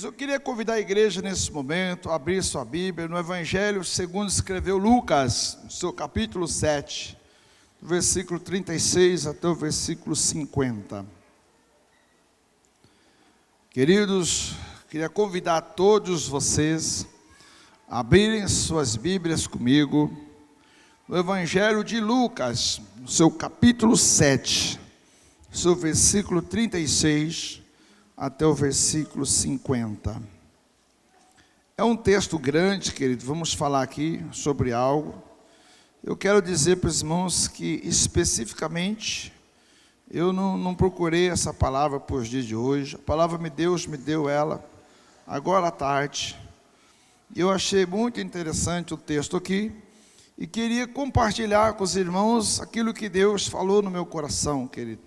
Queridos, eu queria convidar a igreja nesse momento a abrir sua Bíblia no Evangelho segundo escreveu Lucas, no seu capítulo 7, do versículo 36 até o versículo 50. Queridos, queria convidar todos vocês a abrirem suas Bíblias comigo no Evangelho de Lucas, no seu capítulo 7, no seu versículo 36 até o versículo 50. É um texto grande, querido, vamos falar aqui sobre algo. Eu quero dizer para os irmãos que, especificamente, eu não procurei essa palavra para os dias de hoje. A palavra Deus me deu ela agora à tarde. Eu achei muito interessante o texto aqui e queria compartilhar com os irmãos aquilo que Deus falou no meu coração, querido.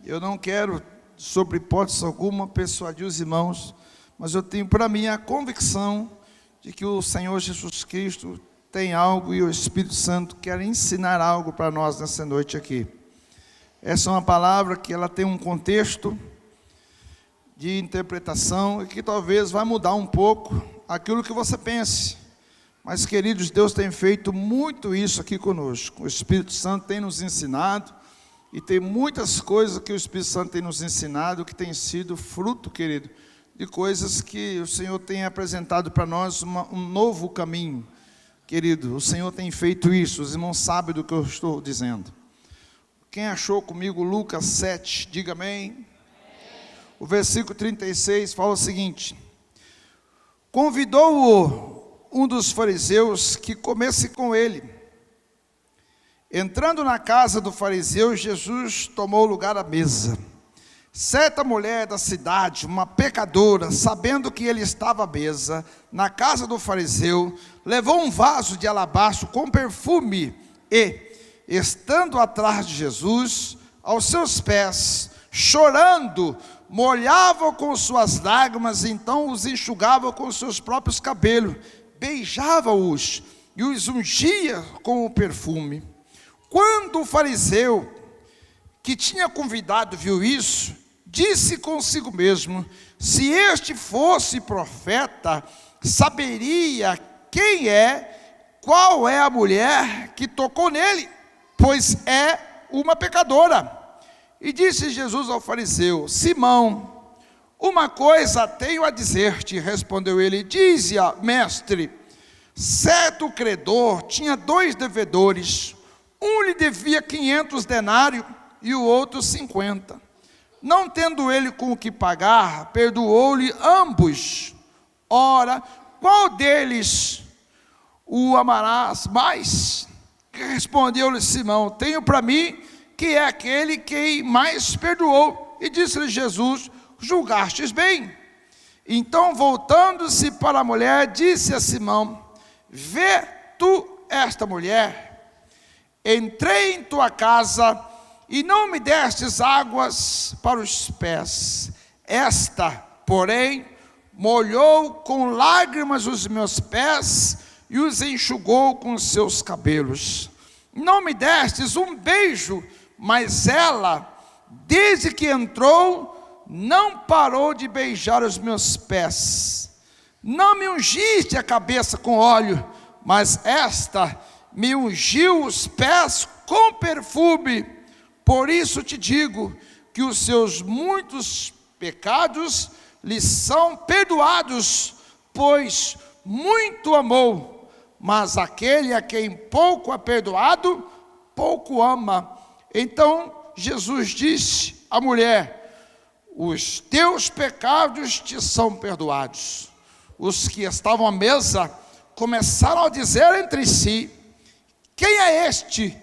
Eu não quero, sobre hipótese alguma, persuadir os irmãos, mas eu tenho para mim a convicção de que o Senhor Jesus Cristo tem algo e o Espírito Santo quer ensinar algo para nós nessa noite aqui. Essa é uma palavra que ela tem um contexto de interpretação e que talvez vai mudar um pouco aquilo que você pense. Mas, queridos, Deus tem feito muito isso aqui conosco. O Espírito Santo tem nos ensinado. E tem muitas coisas que o Espírito Santo tem nos ensinado, que tem sido fruto, querido, de coisas que o Senhor tem apresentado para nós, um novo caminho. Querido, o Senhor tem feito isso, os irmãos sabem do que eu estou dizendo. Quem achou comigo Lucas 7, diga amém. O versículo 36 fala o seguinte: convidou-o um dos fariseus que comesse com ele. Entrando na casa do fariseu, Jesus tomou lugar à mesa. Certa mulher da cidade, uma pecadora, sabendo que ele estava à mesa, na casa do fariseu, levou um vaso de alabastro com perfume e, estando atrás de Jesus, aos seus pés, chorando, molhava com suas lágrimas, então os enxugava com seus próprios cabelos, beijava-os e os ungia com o perfume. Quando o fariseu que tinha convidado viu isso, disse consigo mesmo: se este fosse profeta, saberia quem é, qual é a mulher que tocou nele, pois é uma pecadora. E disse Jesus ao fariseu: Simão, uma coisa tenho a dizer-te. Respondeu ele: dize-a, mestre. Certo credor tinha 2 devedores. Um lhe devia 500 denários e o outro 50. Não tendo ele com o que pagar, perdoou-lhe ambos. Ora, qual deles o amarás mais? Respondeu-lhe Simão: tenho para mim que é aquele que mais perdoou. E disse-lhe Jesus: julgastes bem. Então, voltando-se para a mulher, disse a Simão: vê tu esta mulher? Entrei em tua casa e não me destes águas para os pés. Esta, porém, molhou com lágrimas os meus pés e os enxugou com seus cabelos. Não me destes um beijo, mas ela, desde que entrou, não parou de beijar os meus pés. Não me ungiste a cabeça com óleo, mas esta me ungiu os pés com perfume. Por isso te digo que os seus muitos pecados lhe são perdoados, pois muito amou. Mas aquele a quem pouco é perdoado, pouco ama. Então Jesus disse à mulher: os teus pecados te são perdoados. Os que estavam à mesa começaram a dizer entre si: quem é este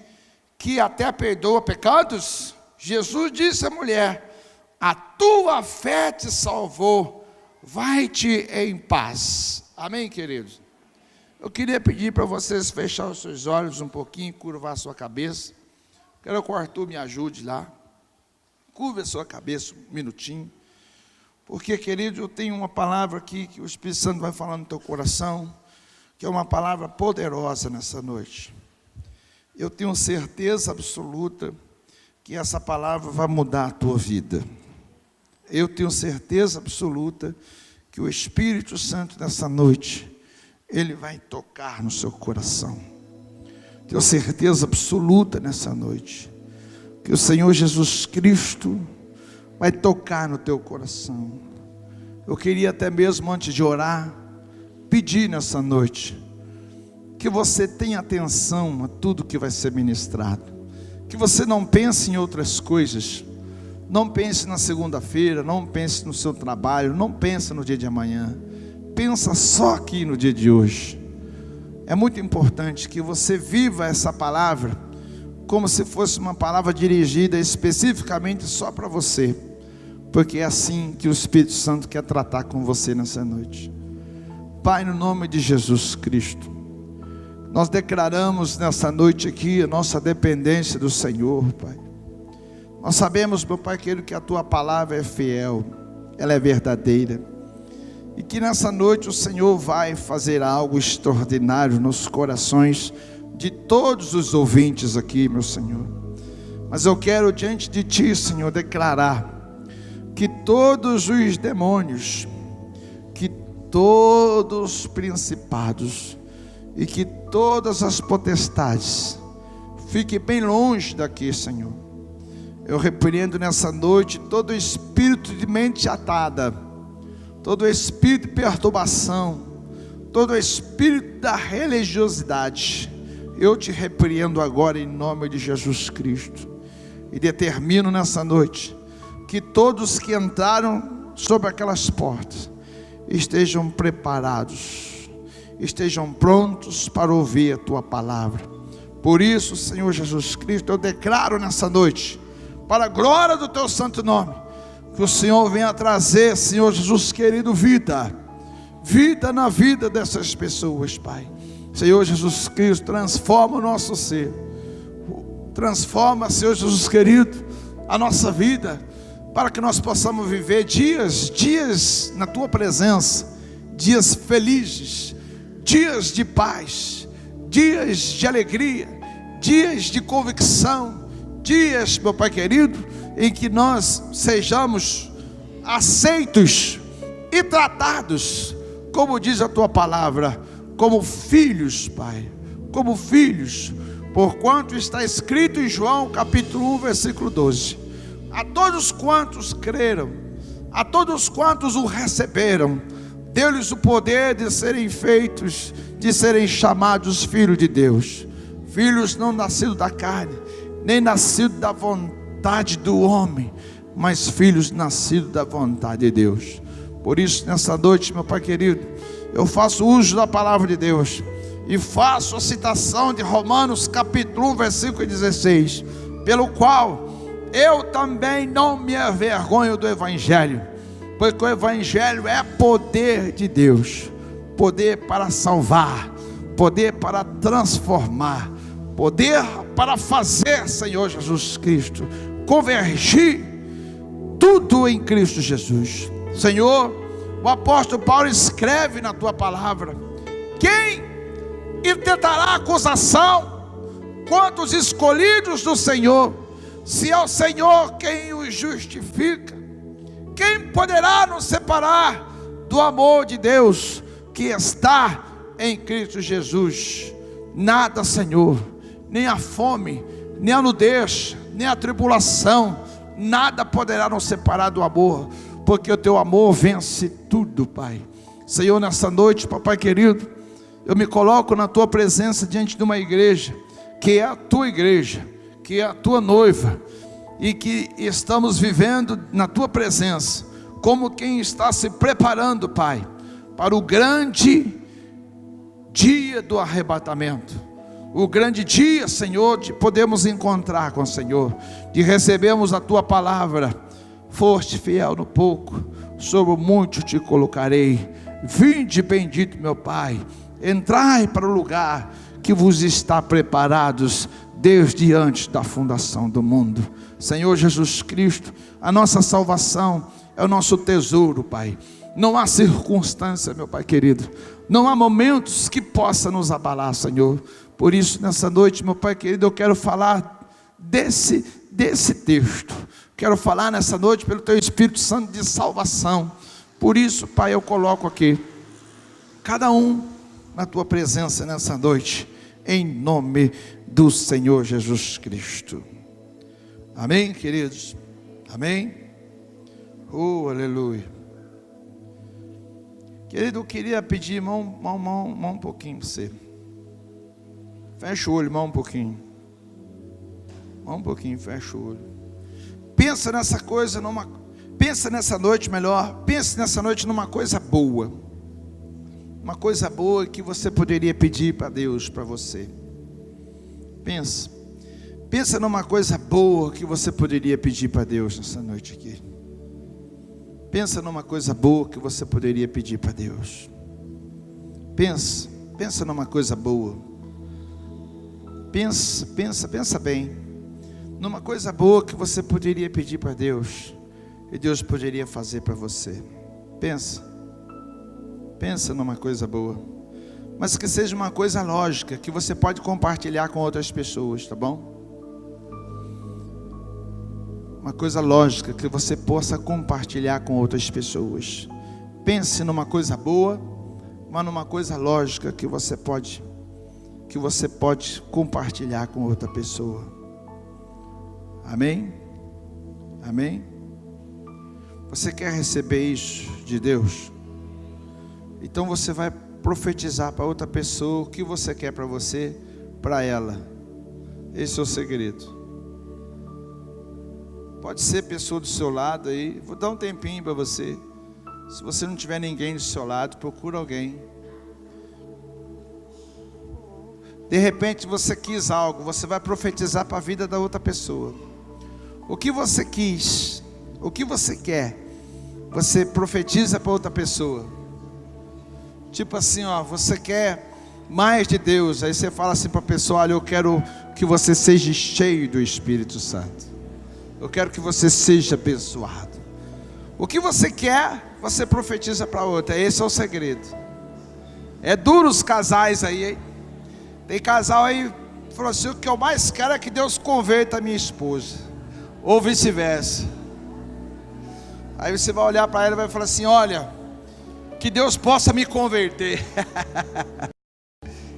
que até perdoa pecados? Jesus disse à mulher: a tua fé te salvou, vai-te em paz. Amém, queridos? Eu queria pedir para vocês fechar os seus olhos um pouquinho, curvar a sua cabeça. Quero que o Arthur me ajude lá. Curva a sua cabeça um minutinho. Porque, querido, eu tenho uma palavra aqui que o Espírito Santo vai falar no teu coração, que é uma palavra poderosa nessa noite. Eu tenho certeza absoluta que essa palavra vai mudar a tua vida. Eu tenho certeza absoluta que o Espírito Santo nessa noite, Ele vai tocar no seu coração. Tenho certeza absoluta nessa noite, que o Senhor Jesus Cristo vai tocar no teu coração. Eu queria até mesmo, antes de orar, pedir nessa noite, que você tenha atenção a tudo que vai ser ministrado, que você não pense em outras coisas, não pense na segunda-feira, não pense no seu trabalho, não pense no dia de amanhã, pensa só aqui no dia de hoje. É muito importante que você viva essa palavra como se fosse uma palavra dirigida especificamente só para você, porque é assim que o Espírito Santo quer tratar com você nessa noite. Pai, no nome de Jesus Cristo, nós declaramos nessa noite aqui a nossa dependência do Senhor, Pai. Nós sabemos, meu Pai querido, que a Tua palavra é fiel, ela é verdadeira, e que nessa noite o Senhor vai fazer algo extraordinário nos corações de todos os ouvintes aqui, meu Senhor. Mas eu quero diante de Ti, Senhor, declarar que todos os demônios, que todos os principados e que todas as potestades fiquem bem longe daqui, Senhor. Eu repreendo nessa noite todo espírito de mente atada, todo espírito de perturbação, todo espírito da religiosidade. Eu te repreendo agora em nome de Jesus Cristo, e determino nessa noite que todos que entraram sobre aquelas portas estejam preparados, estejam prontos para ouvir a Tua palavra. Por isso, Senhor Jesus Cristo, eu declaro nessa noite, para a glória do Teu santo nome, que o Senhor venha trazer, Senhor Jesus querido, vida na vida dessas pessoas, Pai. Senhor Jesus Cristo, transforma o nosso ser, transforma, Senhor Jesus querido, a nossa vida, para que nós possamos viver dias na Tua presença, dias felizes, dias de paz, dias de alegria, dias de convicção, dias, meu Pai querido, em que nós sejamos aceitos e tratados, como diz a Tua palavra, como filhos, Pai, como filhos, porquanto está escrito em João capítulo 1, versículo 12, a todos quantos creram, a todos quantos o receberam, deu-lhes o poder de serem feitos, de serem chamados filhos de Deus, filhos não nascidos da carne, nem nascidos da vontade do homem, mas filhos nascidos da vontade de Deus. Por isso, nessa noite, meu Pai querido, eu faço uso da palavra de Deus, e faço a citação de Romanos capítulo 1, versículo 16, pelo qual eu também não me envergonho do Evangelho, porque o Evangelho é poder de Deus, poder para salvar, poder para transformar, poder para fazer, Senhor Jesus Cristo, convergir tudo em Cristo Jesus. Senhor, o apóstolo Paulo escreve na Tua palavra: quem intentará acusação contra os escolhidos do Senhor, se é o Senhor quem os justifica? Quem poderá nos separar do amor de Deus que está em Cristo Jesus? Nada, Senhor, nem a fome, nem a nudez, nem a tribulação, nada poderá nos separar do amor, porque o Teu amor vence tudo, Pai. Senhor, nessa noite, Papai querido, eu me coloco na Tua presença diante de uma igreja, que é a Tua igreja, que é a Tua noiva, e que estamos vivendo na Tua presença, como quem está se preparando, Pai, para o grande dia do arrebatamento, o grande dia, Senhor, de podermos encontrar com o Senhor, de recebermos a Tua palavra: foste fiel no pouco, sobre o muito te colocarei, vinde bendito meu Pai, entrai para o lugar que vos está preparados desde antes da fundação do mundo. Senhor Jesus Cristo, a nossa salvação é o nosso tesouro, Pai. Não há circunstância, meu Pai querido, não há momentos que possa nos abalar, Senhor. Por isso, nessa noite, meu Pai querido, eu quero falar desse texto. Quero falar nessa noite pelo Teu Espírito Santo de salvação. Por isso, Pai, eu coloco aqui cada um na Tua presença nessa noite, em nome do Senhor Jesus Cristo. Amém, queridos? Amém? Oh, aleluia. Querido, eu queria pedir mão um pouquinho para você. Fecha o olho, mão um pouquinho. Mão um pouquinho, fecha o olho. Pensa nessa coisa, pensa nessa noite melhor. Pensa nessa noite numa coisa boa. Uma coisa boa que você poderia pedir para Deus, para você. Pensa numa coisa boa que você poderia pedir para Deus nessa noite aqui. Pensa numa coisa boa que você poderia pedir para Deus. Pensa numa coisa boa. Pensa bem. Numa coisa boa que você poderia pedir para Deus e Deus poderia fazer para você. Pensa numa coisa boa, mas que seja uma coisa lógica, que você pode compartilhar com outras pessoas, tá bom? Uma coisa lógica que você possa compartilhar com outras pessoas. Pense numa coisa boa, mas numa coisa lógica que você pode compartilhar com outra pessoa. Amém? Amém? Você quer receber isso de Deus? Então você vai profetizar para outra pessoa o que você quer para você, para ela. Esse é o segredo. Pode ser pessoa do seu lado aí. Vou dar um tempinho para você. Se você não tiver ninguém do seu lado, procura alguém. De repente você quis algo, você vai profetizar para a vida da outra pessoa. O que você quis, o que você quer, você profetiza para outra pessoa. Tipo assim, ó, você quer mais de Deus. Aí você fala assim para a pessoa: olha, eu quero que você seja cheio do Espírito Santo. Eu quero que você seja abençoado. O que você quer, você profetiza para outra. Esse é o segredo. É duro os casais aí, hein? Tem casal aí que falou assim: o que eu mais quero é que Deus converta a minha esposa, ou vice-versa. Aí você vai olhar para ela e vai falar assim: olha, que Deus possa me converter.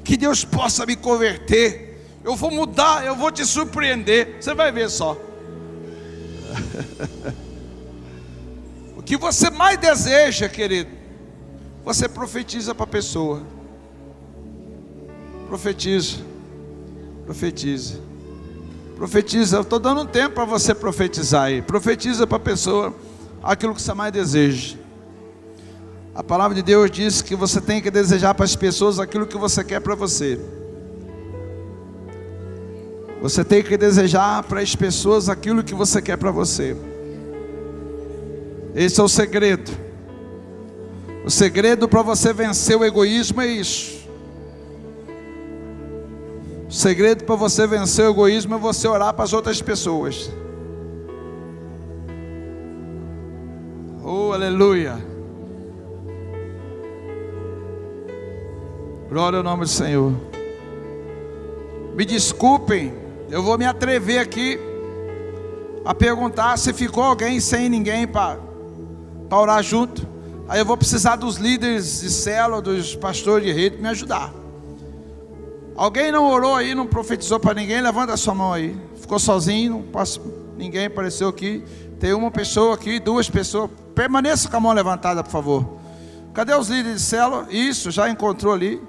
Que Deus possa me converter. Eu vou mudar, eu vou te surpreender. Você vai ver só. O que você mais deseja, querido, você profetiza para a pessoa. Profetiza. Eu estou dando um tempo para você profetizar aí. Profetiza para a pessoa aquilo que você mais deseja. A palavra de Deus diz que você tem que desejar para as pessoas aquilo que você quer para você. Você tem que desejar para as pessoas aquilo que você quer para você. Esse é o segredo. O segredo para você vencer o egoísmo é isso. O segredo para você vencer o egoísmo é você orar para as outras pessoas. Oh, aleluia. Glória ao nome do Senhor. Me desculpem, eu vou me atrever aqui a perguntar se ficou alguém sem ninguém para orar junto. Aí eu vou precisar dos líderes de célula, dos pastores de rede, me ajudar. Alguém não orou aí, não profetizou para ninguém? Levanta a sua mão aí. Ficou sozinho, ninguém apareceu aqui. Tem uma pessoa aqui, duas pessoas. Permaneça com a mão levantada, por favor. Cadê os líderes de célula? Isso, já encontrou ali.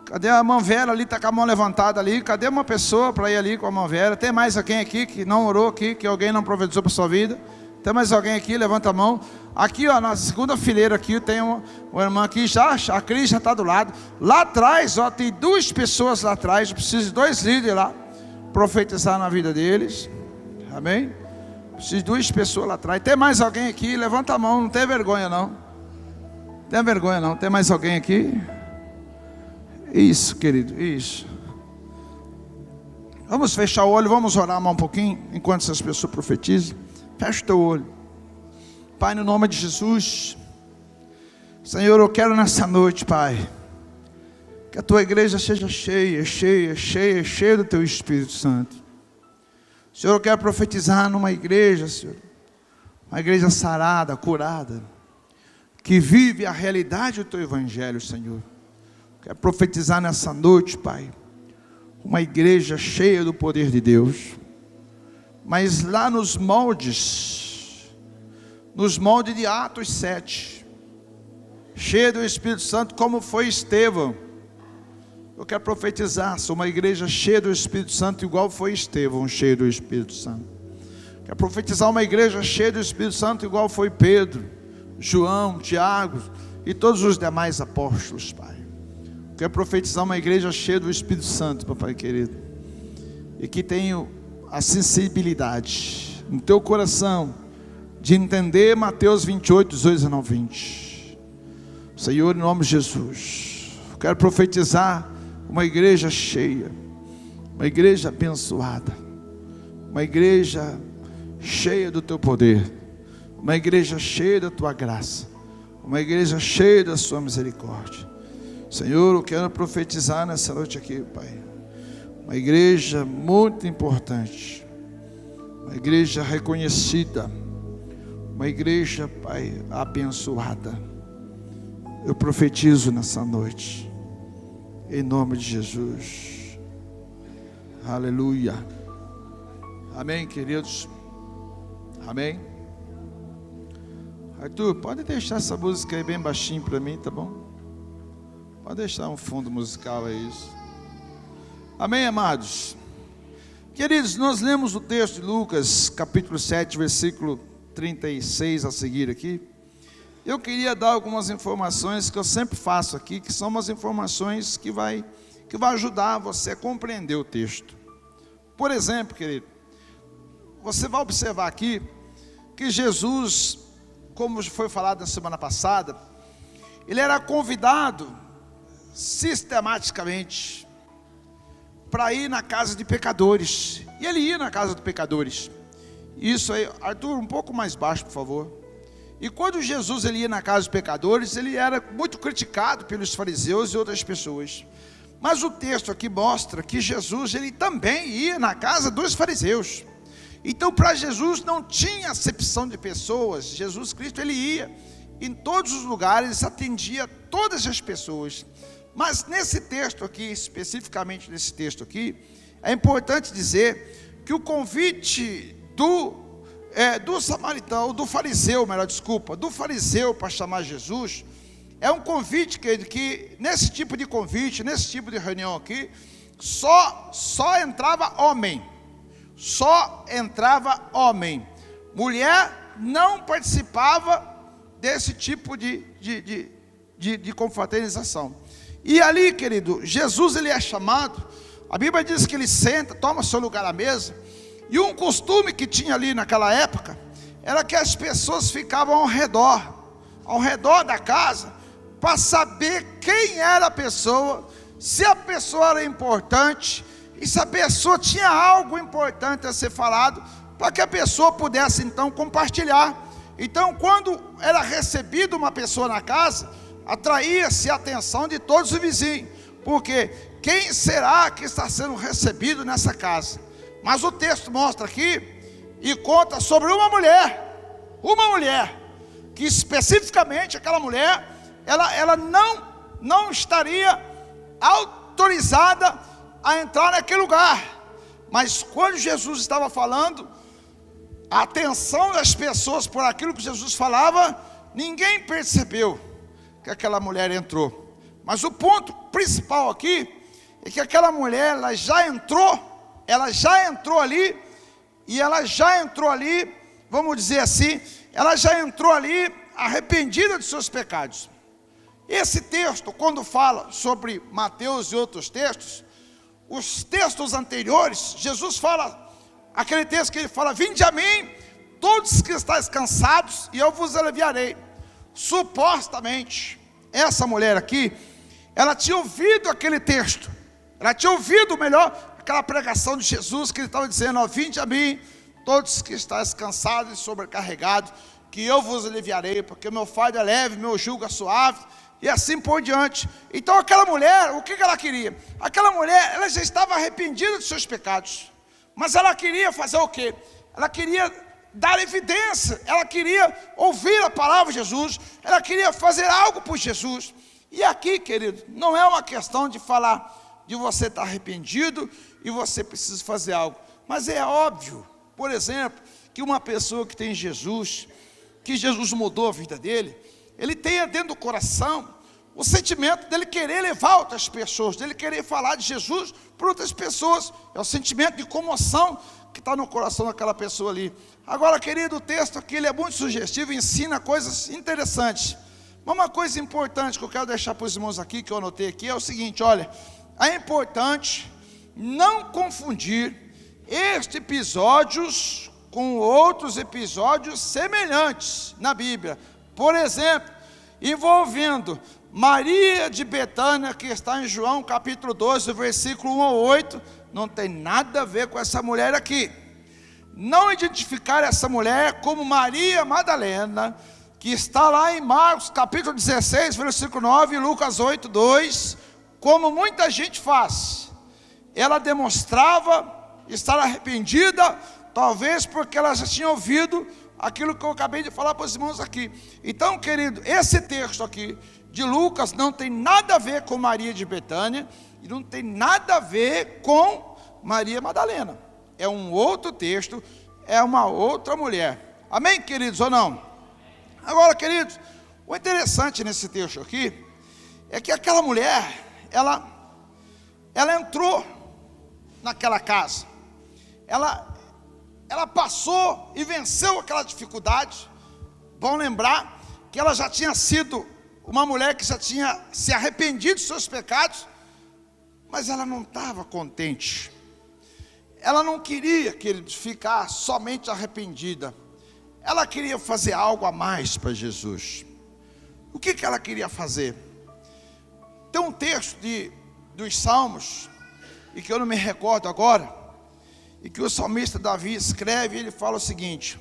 Cadê a mão velha ali, está com a mão levantada ali? Cadê uma pessoa para ir ali com a mão velha? Tem mais alguém aqui que não orou aqui, que alguém não profetizou para a sua vida? Tem mais alguém aqui? Levanta a mão. Aqui, ó, na segunda fileira aqui, tem uma irmã aqui, a Cris já está do lado. Lá atrás, ó, tem duas pessoas lá atrás. Eu preciso de dois líderes lá, profetizar na vida deles. Amém? Preciso de duas pessoas lá atrás. Tem mais alguém aqui? Levanta a mão, não tem vergonha não. Tem vergonha não. Tem mais alguém aqui? Isso, querido, isso. Vamos fechar o olho, vamos orar mais um pouquinho, enquanto essas pessoas profetizam. Fecha o teu olho. Pai, no nome de Jesus, Senhor, eu quero nessa noite, Pai, que a tua igreja seja cheia do teu Espírito Santo. Senhor, eu quero profetizar numa igreja, Senhor, uma igreja sarada, curada. que vive a realidade do Teu Evangelho, Senhor. Quero profetizar nessa noite, Pai, uma igreja cheia do poder de Deus, mas lá nos moldes de Atos 7, cheia do Espírito Santo, como foi Estevão. Eu quero profetizar, sou uma igreja cheia do Espírito Santo, igual foi Estevão, cheio do Espírito Santo. Quero profetizar uma igreja cheia do Espírito Santo, igual foi Pedro, João, Tiago e todos os demais apóstolos, Pai. Quero profetizar uma igreja cheia do Espírito Santo, papai querido, e que tenha a sensibilidade no teu coração de entender Mateus 28, 18 a 20. Senhor, em nome de Jesus, quero profetizar uma igreja cheia, uma igreja abençoada, uma igreja cheia do teu poder, uma igreja cheia da tua graça, uma igreja cheia da sua misericórdia. Senhor, eu quero profetizar nessa noite aqui, Pai, uma igreja muito importante, uma igreja reconhecida, uma igreja, Pai, abençoada. Eu profetizo nessa noite, em nome de Jesus. Aleluia. Amém, queridos. Amém. Arthur, pode deixar essa música aí bem baixinho para mim, tá bom? Pode deixar um fundo musical aí, isso. Amém, amados. Queridos, nós lemos o texto de Lucas, capítulo 7, versículo 36 a seguir aqui. Eu queria dar algumas informações que eu sempre faço aqui, que são umas informações que vai ajudar você a compreender o texto. Por exemplo, querido, você vai observar aqui que Jesus, como foi falado na semana passada, ele era convidado sistematicamente para ir na casa de pecadores, e ele ia na casa de pecadores. Isso aí, Arthur, um pouco mais baixo, por favor. E quando Jesus ele ia na casa dos pecadores, ele era muito criticado pelos fariseus e outras pessoas. Mas o texto aqui mostra que Jesus ele também ia na casa dos fariseus. Então, para Jesus não tinha acepção de pessoas. Jesus Cristo ele ia em todos os lugares, atendia todas as pessoas. Mas nesse texto aqui, especificamente nesse texto aqui, é importante dizer que o convite do samaritano, do fariseu para chamar Jesus, é um convite que nesse tipo de convite, nesse tipo de reunião aqui, só entrava homem, mulher não participava desse tipo de confraternização. E ali, querido, Jesus ele é chamado, a Bíblia diz que ele senta, toma seu lugar à mesa. E um costume que tinha ali naquela época, era que as pessoas ficavam ao redor da casa, para saber quem era a pessoa, se a pessoa era importante, e se a pessoa tinha algo importante a ser falado, para que a pessoa pudesse então compartilhar. Então, quando era recebida uma pessoa na casa, atraía-se a atenção de todos os vizinhos, porque quem será que está sendo recebido nessa casa? Mas o texto mostra aqui e conta sobre uma mulher, que especificamente aquela mulher, ela não estaria autorizada a entrar naquele lugar. Mas quando Jesus estava falando, a atenção das pessoas por aquilo que Jesus falava, ninguém percebeu que aquela mulher entrou. Mas o ponto principal aqui é que aquela mulher, ela já entrou ali, e ela já entrou ali, vamos dizer assim, ela já entrou ali arrependida de seus pecados. Esse texto, quando fala sobre Mateus e outros textos, os textos anteriores, Jesus fala, aquele texto que ele fala: vinde a mim, todos que estáis cansados, e eu vos aliviarei. Supostamente, essa mulher aqui, ela tinha ouvido aquele texto, ela tinha ouvido melhor aquela pregação de Jesus, que ele estava dizendo: ó, vinde a mim, todos que estáis cansados e sobrecarregados, que eu vos aliviarei, porque meu fardo é leve, meu jugo é suave, e assim por diante. Então aquela mulher, o que ela queria? Aquela mulher, ela já estava arrependida dos seus pecados, mas ela queria fazer o quê? Ela queria dar evidência, ela queria ouvir a palavra de Jesus, ela queria fazer algo por Jesus. E aqui, querido, não é uma questão de falar de você estar arrependido e você precisa fazer algo, mas é óbvio, por exemplo, que uma pessoa que tem Jesus, que Jesus mudou a vida dele, ele tenha dentro do coração o sentimento dele querer levar outras pessoas, dele querer falar de Jesus para outras pessoas. É o sentimento de comoção que está no coração daquela pessoa ali. Agora, querido, o texto aqui ele é muito sugestivo, ensina coisas interessantes. Mas uma coisa importante que eu quero deixar para os irmãos aqui, que eu anotei aqui, é o seguinte: olha, é importante não confundir estes episódios com outros episódios semelhantes na Bíblia. Por exemplo, envolvendo Maria de Betânia, que está em João capítulo 12, versículo 1 ao 8, não tem nada a ver com essa mulher aqui. Não identificar essa mulher como Maria Madalena, que está lá em Marcos capítulo 16, versículo 9, e Lucas 8, 2, como muita gente faz. Ela demonstrava estar arrependida, talvez porque ela já tinha ouvido aquilo que eu acabei de falar para os irmãos aqui. Então, querido, esse texto aqui de Lucas não tem nada a ver com Maria de Betânia, e não tem nada a ver com Maria Madalena. É um outro texto, é uma outra mulher. Amém, queridos, ou não? Agora, queridos, o interessante nesse texto aqui é que aquela mulher, ela entrou naquela casa, ela passou e venceu aquela dificuldade. Bom lembrar que ela já tinha sido uma mulher que já tinha se arrependido dos seus pecados, mas ela não estava contente. Ela não queria, queridos, ficar somente arrependida. Ela queria fazer algo a mais para Jesus. O que ela queria fazer? Tem um texto dos Salmos, e que eu não me recordo agora, e que o salmista Davi escreve, e ele fala o seguinte: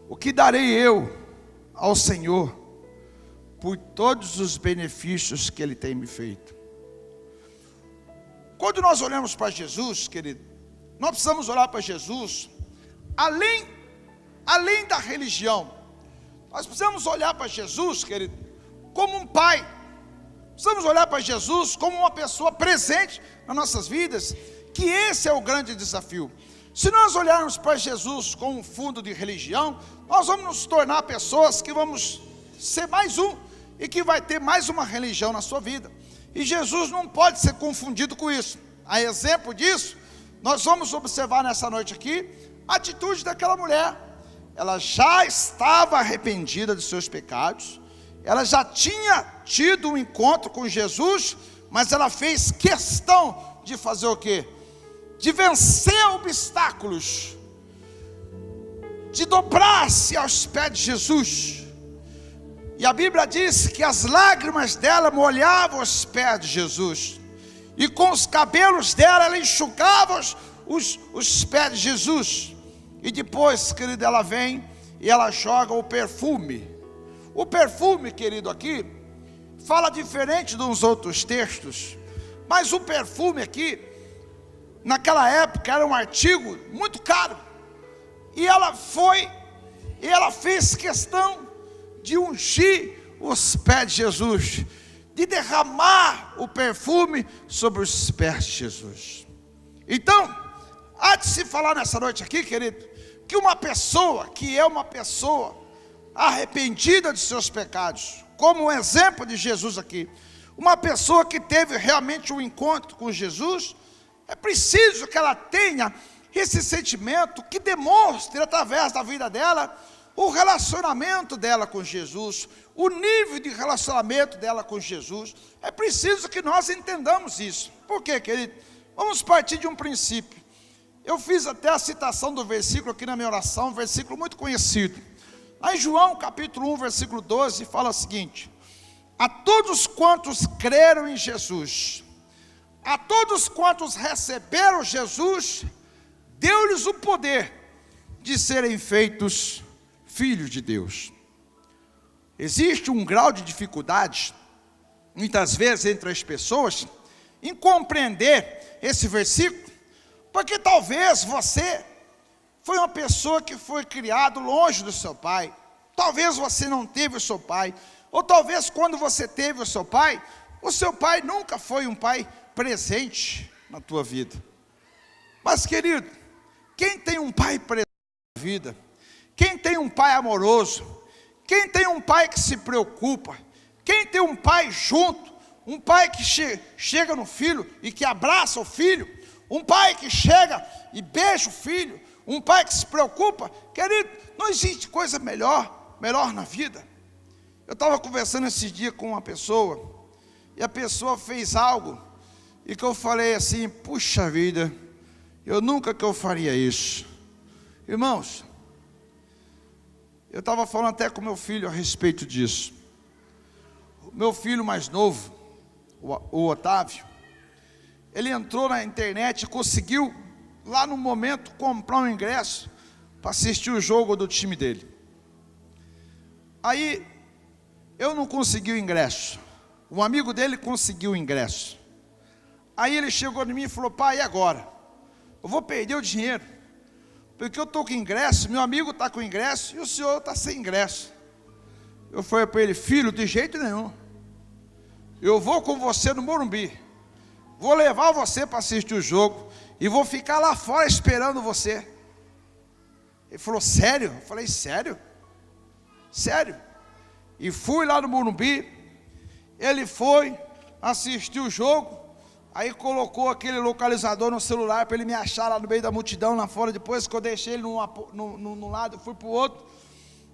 o que darei eu ao Senhor por todos os benefícios que Ele tem me feito? Quando nós olhamos para Jesus, querido, nós precisamos olhar para Jesus além da religião. Nós precisamos olhar para Jesus, querido, como um pai. Precisamos olhar para Jesus como uma pessoa presente nas nossas vidas, que esse é o grande desafio. Se nós olharmos para Jesus com um fundo de religião, nós vamos nos tornar pessoas que vamos ser mais um, e que vai ter mais uma religião na sua vida. E Jesus não pode ser confundido com isso. A exemplo disso, nós vamos observar nessa noite aqui a atitude daquela mulher. Ela já estava arrependida de seus pecados, ela já tinha tido um encontro com Jesus, mas ela fez questão de fazer o quê? De vencer obstáculos, de dobrar-se aos pés de Jesus. E a Bíblia diz que as lágrimas dela molhavam os pés de Jesus, e com os cabelos dela ela enxugava os pés de Jesus. E depois, querido, ela vem e ela joga o perfume. O perfume, querido, aqui fala diferente dos outros textos, mas o perfume aqui, naquela época, era um artigo muito caro. E ela fez questão de ungir os pés de Jesus, de derramar o perfume sobre os pés de Jesus. Então, há de se falar nessa noite aqui, querido, que uma pessoa que é uma pessoa arrependida de seus pecados, como um exemplo de Jesus aqui, uma pessoa que teve realmente um encontro com Jesus, é preciso que ela tenha esse sentimento que demonstre através da vida dela o relacionamento dela com Jesus, o nível de relacionamento dela com Jesus. É preciso que nós entendamos isso. Por quê, querido? Vamos partir de um princípio. Eu fiz até a citação do versículo aqui na minha oração, um versículo muito conhecido. Lá em João capítulo 1, versículo 12, fala o seguinte: a todos quantos creram em Jesus, a todos quantos receberam Jesus, deu-lhes o poder de serem feitos filhos de Deus. Existe um grau de dificuldade, muitas vezes, entre as pessoas, em compreender esse versículo, porque talvez você foi uma pessoa que foi criado longe do seu pai. Talvez você não teve o seu pai, ou talvez quando você teve o seu pai nunca foi um pai presente na tua vida. Mas, querido, quem tem um pai presente na vida, quem tem um pai amoroso, quem tem um pai que se preocupa, quem tem um pai junto, um pai que chega no filho e que abraça o filho, um pai que chega e beija o filho, um pai que se preocupa, querido, não existe coisa melhor na vida. Eu estava conversando esse dia com uma pessoa, e a pessoa fez algo, e que eu falei assim, puxa vida, eu nunca que eu faria isso. Irmãos, eu estava falando até com meu filho a respeito disso. O meu filho mais novo, o Otávio, ele entrou na internet e conseguiu, lá no momento, comprar um ingresso para assistir o jogo do time dele. Aí, eu não consegui o ingresso. Um amigo dele conseguiu o ingresso. Aí ele chegou em mim e falou, pai, e agora? Eu vou perder o dinheiro, porque eu estou com ingresso, meu amigo está com ingresso, e o senhor está sem ingresso. Eu falei para ele, filho, de jeito nenhum. Eu vou com você no Morumbi. Vou levar você para assistir o jogo, e vou ficar lá fora esperando você. Ele falou, sério? Eu falei, sério? Sério? E fui lá no Morumbi. Ele foi, assistiu o jogo. Aí colocou aquele localizador no celular para ele me achar lá no meio da multidão, lá fora. Depois que eu deixei ele num lado, eu fui para o outro.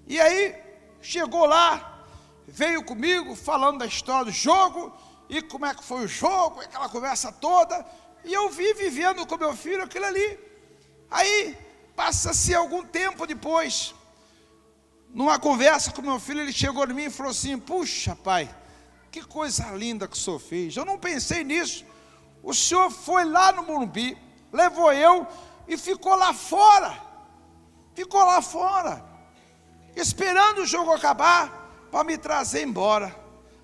E aí, chegou lá, veio comigo, falando da história do jogo, e como é que foi o jogo, aquela conversa toda. E eu vi vivendo com meu filho aquilo ali. Aí, passa-se algum tempo depois, numa conversa com meu filho, ele chegou em mim e falou assim, puxa pai, que coisa linda que o senhor fez, eu não pensei nisso. O senhor foi lá no Morumbi, levou eu e ficou lá fora, esperando o jogo acabar para me trazer embora.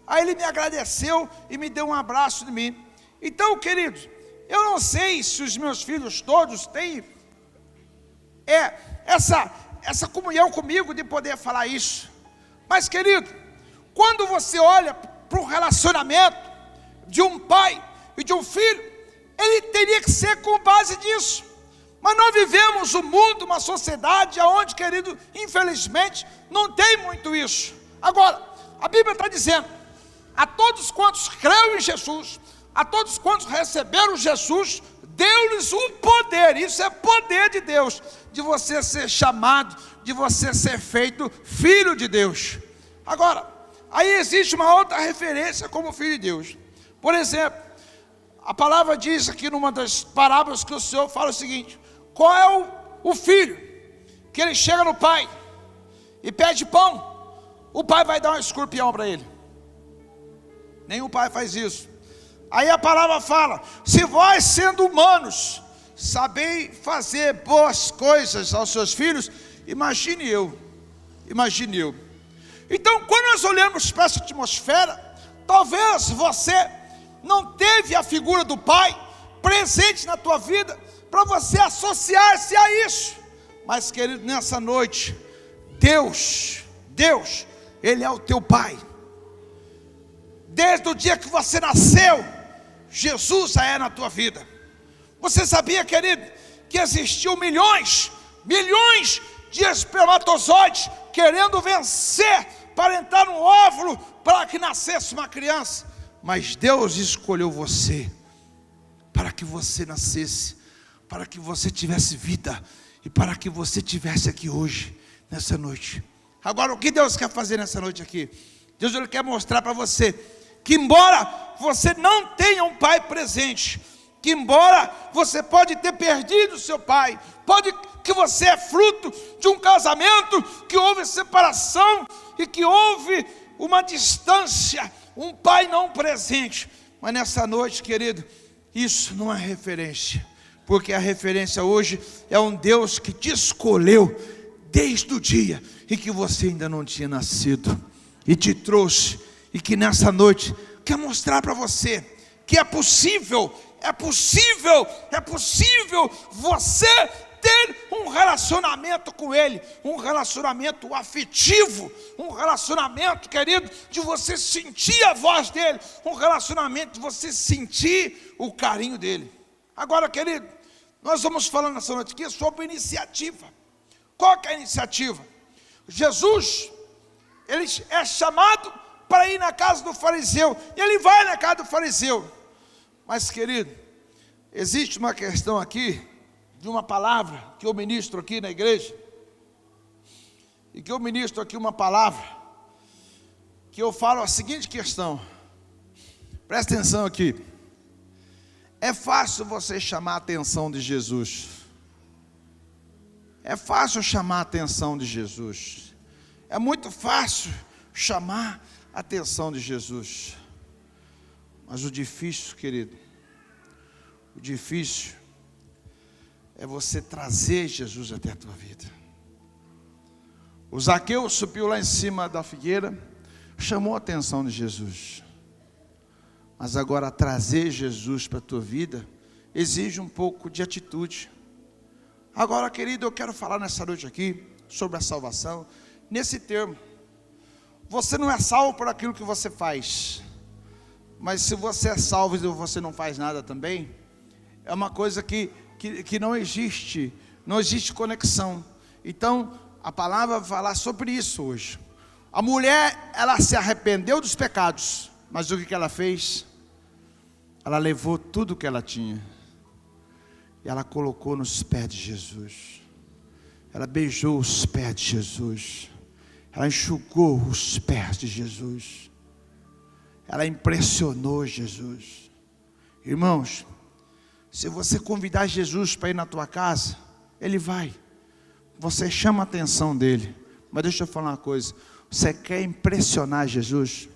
Aí ele me agradeceu e me deu um abraço de mim. Então, queridos, eu não sei se os meus filhos todos têm essa comunhão comigo de poder falar isso. Mas, querido, quando você olha para o relacionamento de um pai e de um filho, ele teria que ser com base disso. Mas nós vivemos um mundo, uma sociedade onde, querido, infelizmente, não tem muito isso. Agora, a Bíblia está dizendo, a todos quantos creram em Jesus, a todos quantos receberam Jesus, deu-lhes um poder, isso é poder de Deus, de você ser chamado, de você ser feito filho de Deus. Agora, aí existe uma outra referência como filho de Deus. Por exemplo, a palavra diz aqui numa das parábolas que o Senhor fala o seguinte, qual é o filho que ele chega no pai e pede pão, o pai vai dar um escorpião para ele? Nenhum pai faz isso. Aí a palavra fala, se vós sendo humanos, sabeis fazer boas coisas aos seus filhos, imagine eu. Então, quando nós olhamos para essa atmosfera, talvez você não teve a figura do pai presente na tua vida, para você associar-se a isso. Mas, querido, nessa noite, Deus, Ele é o teu pai. Desde o dia que você nasceu, Jesus já é na tua vida. Você sabia, querido, que existiam milhões de espermatozoides querendo vencer para entrar no óvulo para que nascesse uma criança? Mas Deus escolheu você para que você nascesse, para que você tivesse vida e para que você estivesse aqui hoje, nessa noite. Agora, o que Deus quer fazer nessa noite aqui? Deus, Ele quer mostrar para você que embora você não tenha um pai presente, que embora você pode ter perdido seu pai, que você é fruto de um casamento que houve separação e que houve uma distância, um pai não presente. Mas nessa noite, querido, isso não é referência, porque a referência hoje é um Deus que te escolheu desde o dia em que você ainda não tinha nascido e te trouxe, e que nessa noite quer mostrar para você que é possível você ter um relacionamento com Ele, um relacionamento afetivo, um relacionamento, querido, de você sentir a voz dEle, um relacionamento de você sentir o carinho dEle. Agora, querido, nós vamos falar nessa noite aqui sobre iniciativa. Qual que é a iniciativa? Jesus, ele é chamado para ir na casa do fariseu, e ele vai na casa do fariseu. Mas, querido, existe uma questão aqui, de uma palavra que eu ministro aqui na igreja, e que eu ministro aqui uma palavra, que eu falo a seguinte questão, presta atenção aqui. É fácil você chamar a atenção de Jesus, é fácil chamar a atenção de Jesus, é muito fácil chamar a atenção de Jesus, mas o difícil, querido, o difícil é você trazer Jesus até a tua vida. O Zaqueu subiu lá em cima da figueira, chamou a atenção de Jesus, mas agora trazer Jesus para a tua vida exige um pouco de atitude. Agora, querido, eu quero falar nessa noite aqui sobre a salvação, nesse termo. Você não é salvo por aquilo que você faz, mas se você é salvo e você não faz nada também, é uma coisa que não existe conexão. Então, a palavra vai falar sobre isso hoje. A mulher, ela se arrependeu dos pecados, mas o que ela fez? Ela levou tudo que ela tinha, e ela colocou nos pés de Jesus, ela beijou os pés de Jesus, ela enxugou os pés de Jesus, ela impressionou Jesus. Irmãos, se você convidar Jesus para ir na tua casa, Ele vai, você chama a atenção dEle, mas deixa eu falar uma coisa, você quer impressionar Jesus?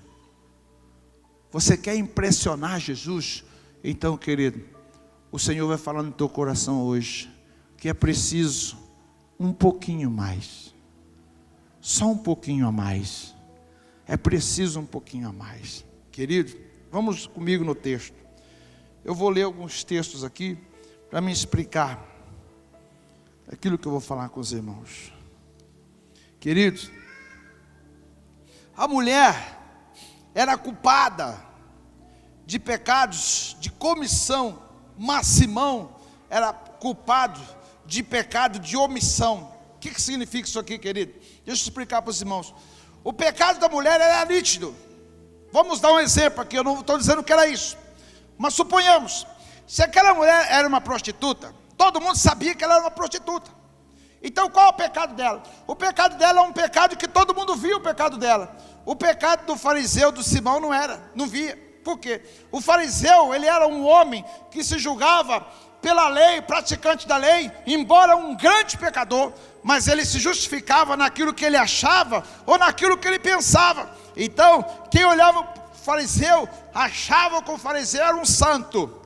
Você quer impressionar Jesus? Então, querido, o Senhor vai falar no teu coração hoje, que é preciso um pouquinho mais, só um pouquinho a mais, é preciso um pouquinho a mais. Querido, vamos comigo no texto. Eu vou ler alguns textos aqui, para me explicar aquilo que eu vou falar com os irmãos. Queridos, a mulher era culpada de pecados de comissão, mas Simão era culpado de pecado de omissão. O que significa isso aqui, querido? Deixa eu explicar para os irmãos. O pecado da mulher era nítido. Vamos dar um exemplo aqui, eu não estou dizendo que era isso, mas suponhamos, se aquela mulher era uma prostituta, todo mundo sabia que ela era uma prostituta. Então qual é o pecado dela? O pecado dela é um pecado que todo mundo via o pecado dela. O pecado do fariseu, do Simão, não via. Por quê? O fariseu, ele era um homem que se julgava pela lei, praticante da lei, embora um grande pecador, mas ele se justificava naquilo que ele achava, ou naquilo que ele pensava. Então, quem olhava para o fariseu, achava que o fariseu era um santo,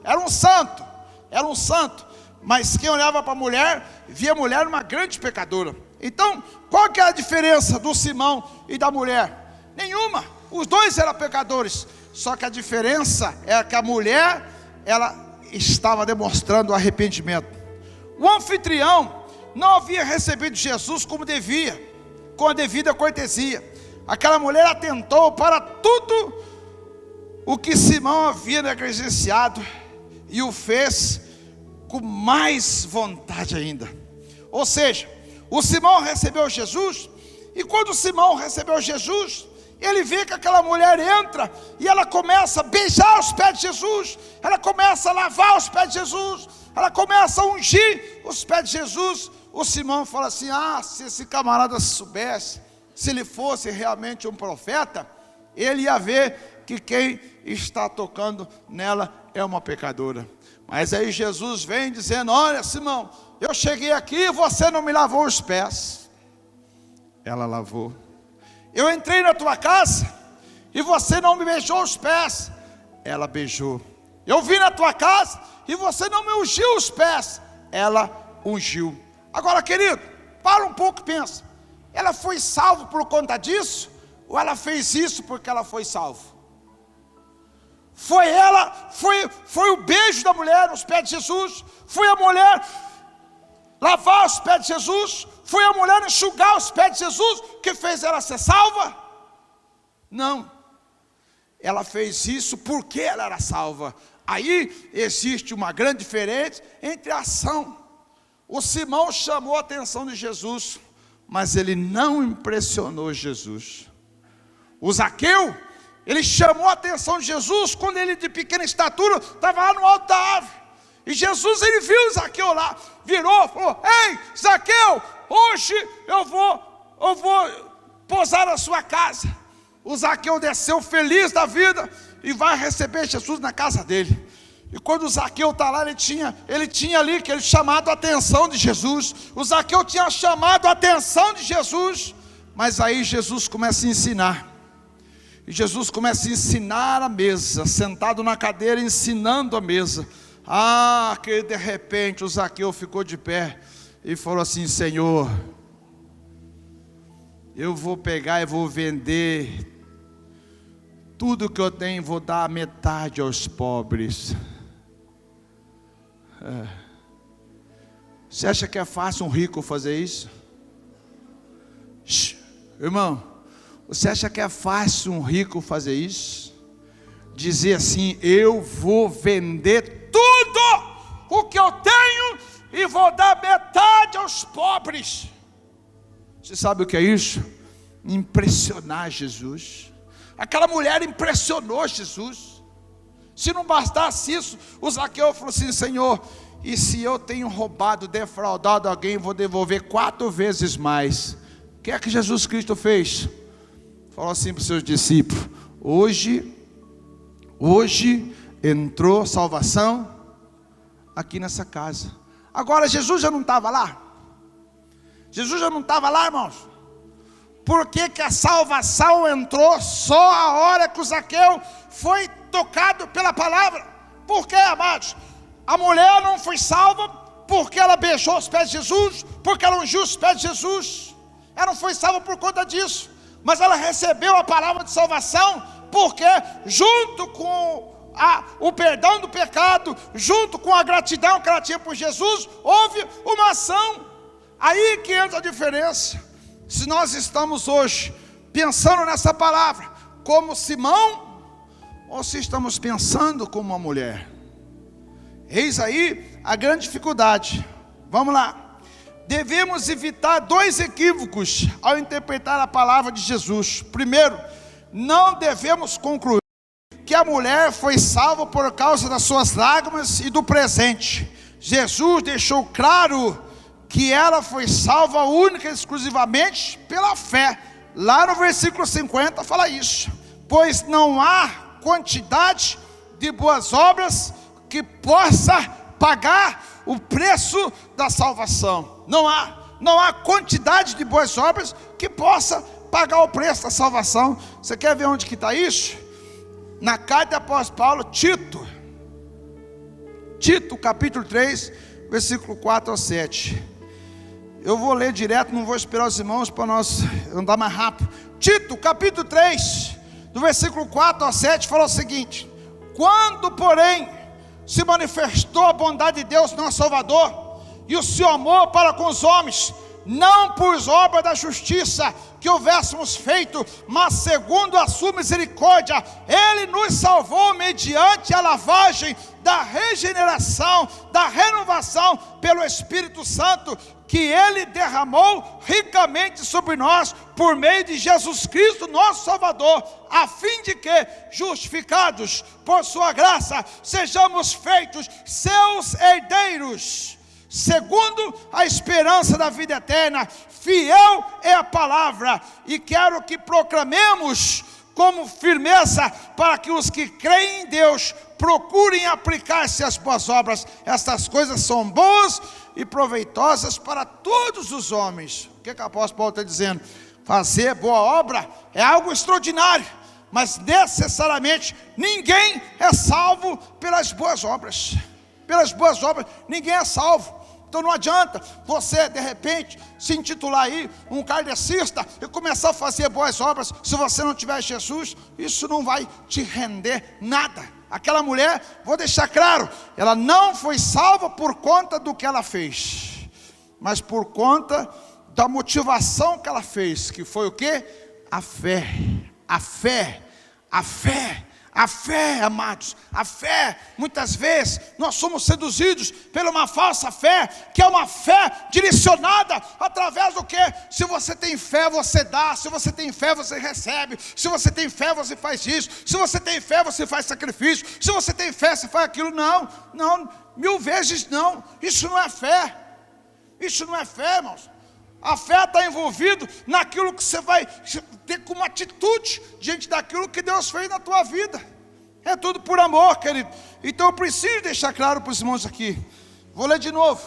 mas quem olhava para a mulher, via a mulher uma grande pecadora. Então, qual que é a diferença do Simão e da mulher? Nenhuma, os dois eram pecadores, só que a diferença é que a mulher, ela estava demonstrando arrependimento. O anfitrião não havia recebido Jesus como devia, com a devida cortesia. Aquela mulher atentou para tudo o que Simão havia negligenciado e o fez com mais vontade ainda. Ou seja, o Simão recebeu Jesus, e quando Simão recebeu Jesus, ele vê que aquela mulher entra e ela começa a beijar os pés de Jesus, ela começa a lavar os pés de Jesus, ela começa a ungir os pés de Jesus. O Simão fala assim: se esse camarada soubesse, se ele fosse realmente um profeta, ele ia ver que quem está tocando nela é uma pecadora. Mas aí Jesus vem dizendo: olha, Simão, eu cheguei aqui e você não me lavou os pés. Ela lavou. Eu entrei na tua casa e você não me beijou os pés. Ela beijou. Eu vim na tua casa e você não me ungiu os pés. Ela ungiu. Agora, querido, para um pouco e pensa: ela foi salva por conta disso? Ou ela fez isso porque ela foi salva? Foi o beijo da mulher nos pés de Jesus. Foi a mulher lavar os pés de Jesus? Foi a mulher enxugar os pés de Jesus que fez ela ser salva? Não. Ela fez isso porque ela era salva. Aí existe uma grande diferença entre a ação. O Simão chamou a atenção de Jesus, mas ele não impressionou Jesus. O Zaqueu, ele chamou a atenção de Jesus quando ele, de pequena estatura, estava lá no alto da árvore. E Jesus, ele viu o Zaqueu lá, virou, falou: ei, Zaqueu, hoje eu vou pousar na sua casa. O Zaqueu desceu feliz da vida e vai receber Jesus na casa dele. E quando o Zaqueu está lá, ele tinha ali que ele chamado a atenção de Jesus. O Zaqueu tinha chamado a atenção de Jesus. Mas aí Jesus começa a ensinar. E Jesus começa a ensinar a mesa, sentado na cadeira, ensinando a mesa. Que de repente o Zaqueu ficou de pé e falou assim: Senhor, eu vou pegar e vou vender tudo que eu tenho, vou dar a metade aos pobres. Você acha que é fácil um rico fazer isso? Irmão, você acha que é fácil um rico fazer isso? Dizer assim: eu vou vender tudo o que eu tenho e vou dar metade aos pobres. Você sabe o que é isso? Impressionar Jesus. Aquela mulher impressionou Jesus. Se não bastasse isso, o Zaqueu falou assim: Senhor, e se eu tenho roubado, defraudado alguém, vou devolver 4 vezes mais. O que é que Jesus Cristo fez? Falou assim para os seus discípulos: hoje entrou salvação aqui nessa casa. Agora Jesus já não estava lá? Jesus já não estava lá, irmãos? Por que a salvação entrou só a hora que o Zaqueu foi tocado pela palavra? Por quê, amados? A mulher não foi salva porque ela beijou os pés de Jesus, porque ela ungiu os pés de Jesus. Ela não foi salva por conta disso, mas ela recebeu a palavra de salvação porque, junto com o perdão do pecado, junto com a gratidão que ela tinha por Jesus, houve uma ação. Aí que entra a diferença. Se nós estamos hoje pensando nessa palavra como Simão, ou se estamos pensando como uma mulher. Eis aí a grande dificuldade. Vamos lá. Devemos evitar 2 equívocos ao interpretar a palavra de Jesus. Primeiro, não devemos concluir que a mulher foi salva por causa das suas lágrimas e do presente. Jesus deixou claro que ela foi salva única e exclusivamente pela fé. Lá no versículo 50 fala isso: pois não há quantidade de boas obras que possa pagar o preço da salvação. Não há quantidade de boas obras que possa pagar o preço da salvação. Você quer ver onde que está isso? Na carta do apóstolo Paulo, Tito capítulo 3, versículo 4 ao 7. Eu vou ler direto, não vou esperar os irmãos para nós andar mais rápido. Tito capítulo 3, do versículo 4 ao 7, fala o seguinte: quando porém se manifestou a bondade de Deus nosso Salvador e o seu amor para com os homens, não por obra da justiça que houvéssemos feito, mas segundo a sua misericórdia, Ele nos salvou mediante a lavagem da regeneração, da renovação pelo Espírito Santo, que Ele derramou ricamente sobre nós, por meio de Jesus Cristo, nosso Salvador, a fim de que, justificados por sua graça, sejamos feitos seus herdeiros, segundo a esperança da vida eterna. Fiel é a palavra, e quero que proclamemos como firmeza, para que os que creem em Deus procurem aplicar-se às boas obras. Estas coisas são boas e proveitosas para todos os homens. O que o apóstolo Paulo está dizendo? Fazer boa obra é algo extraordinário, mas necessariamente ninguém é salvo pelas boas obras. Pelas boas obras ninguém é salvo. Então não adianta você de repente se intitular aí um kardecista e começar a fazer boas obras. Se você não tiver Jesus, isso não vai te render nada. Aquela mulher, vou deixar claro, ela não foi salva por conta do que ela fez. mas por conta da motivação que ela fez, que foi o quê? A fé, a fé, a fé. A fé, amados, a fé, muitas vezes nós somos seduzidos pela uma falsa fé, que é uma fé direcionada através do quê? Se você tem fé, você dá. Se você tem fé, você recebe. Se você tem fé, você faz isso. Se você tem fé, você faz sacrifício. Se você tem fé, você faz aquilo. Não, 1000 vezes não. Isso não é fé. Isso não é fé, irmãos. A fé está envolvida naquilo que você vai ter como atitude diante daquilo que Deus fez na tua vida. É tudo por amor, querido. Então eu preciso deixar claro para os irmãos aqui. Vou ler de novo.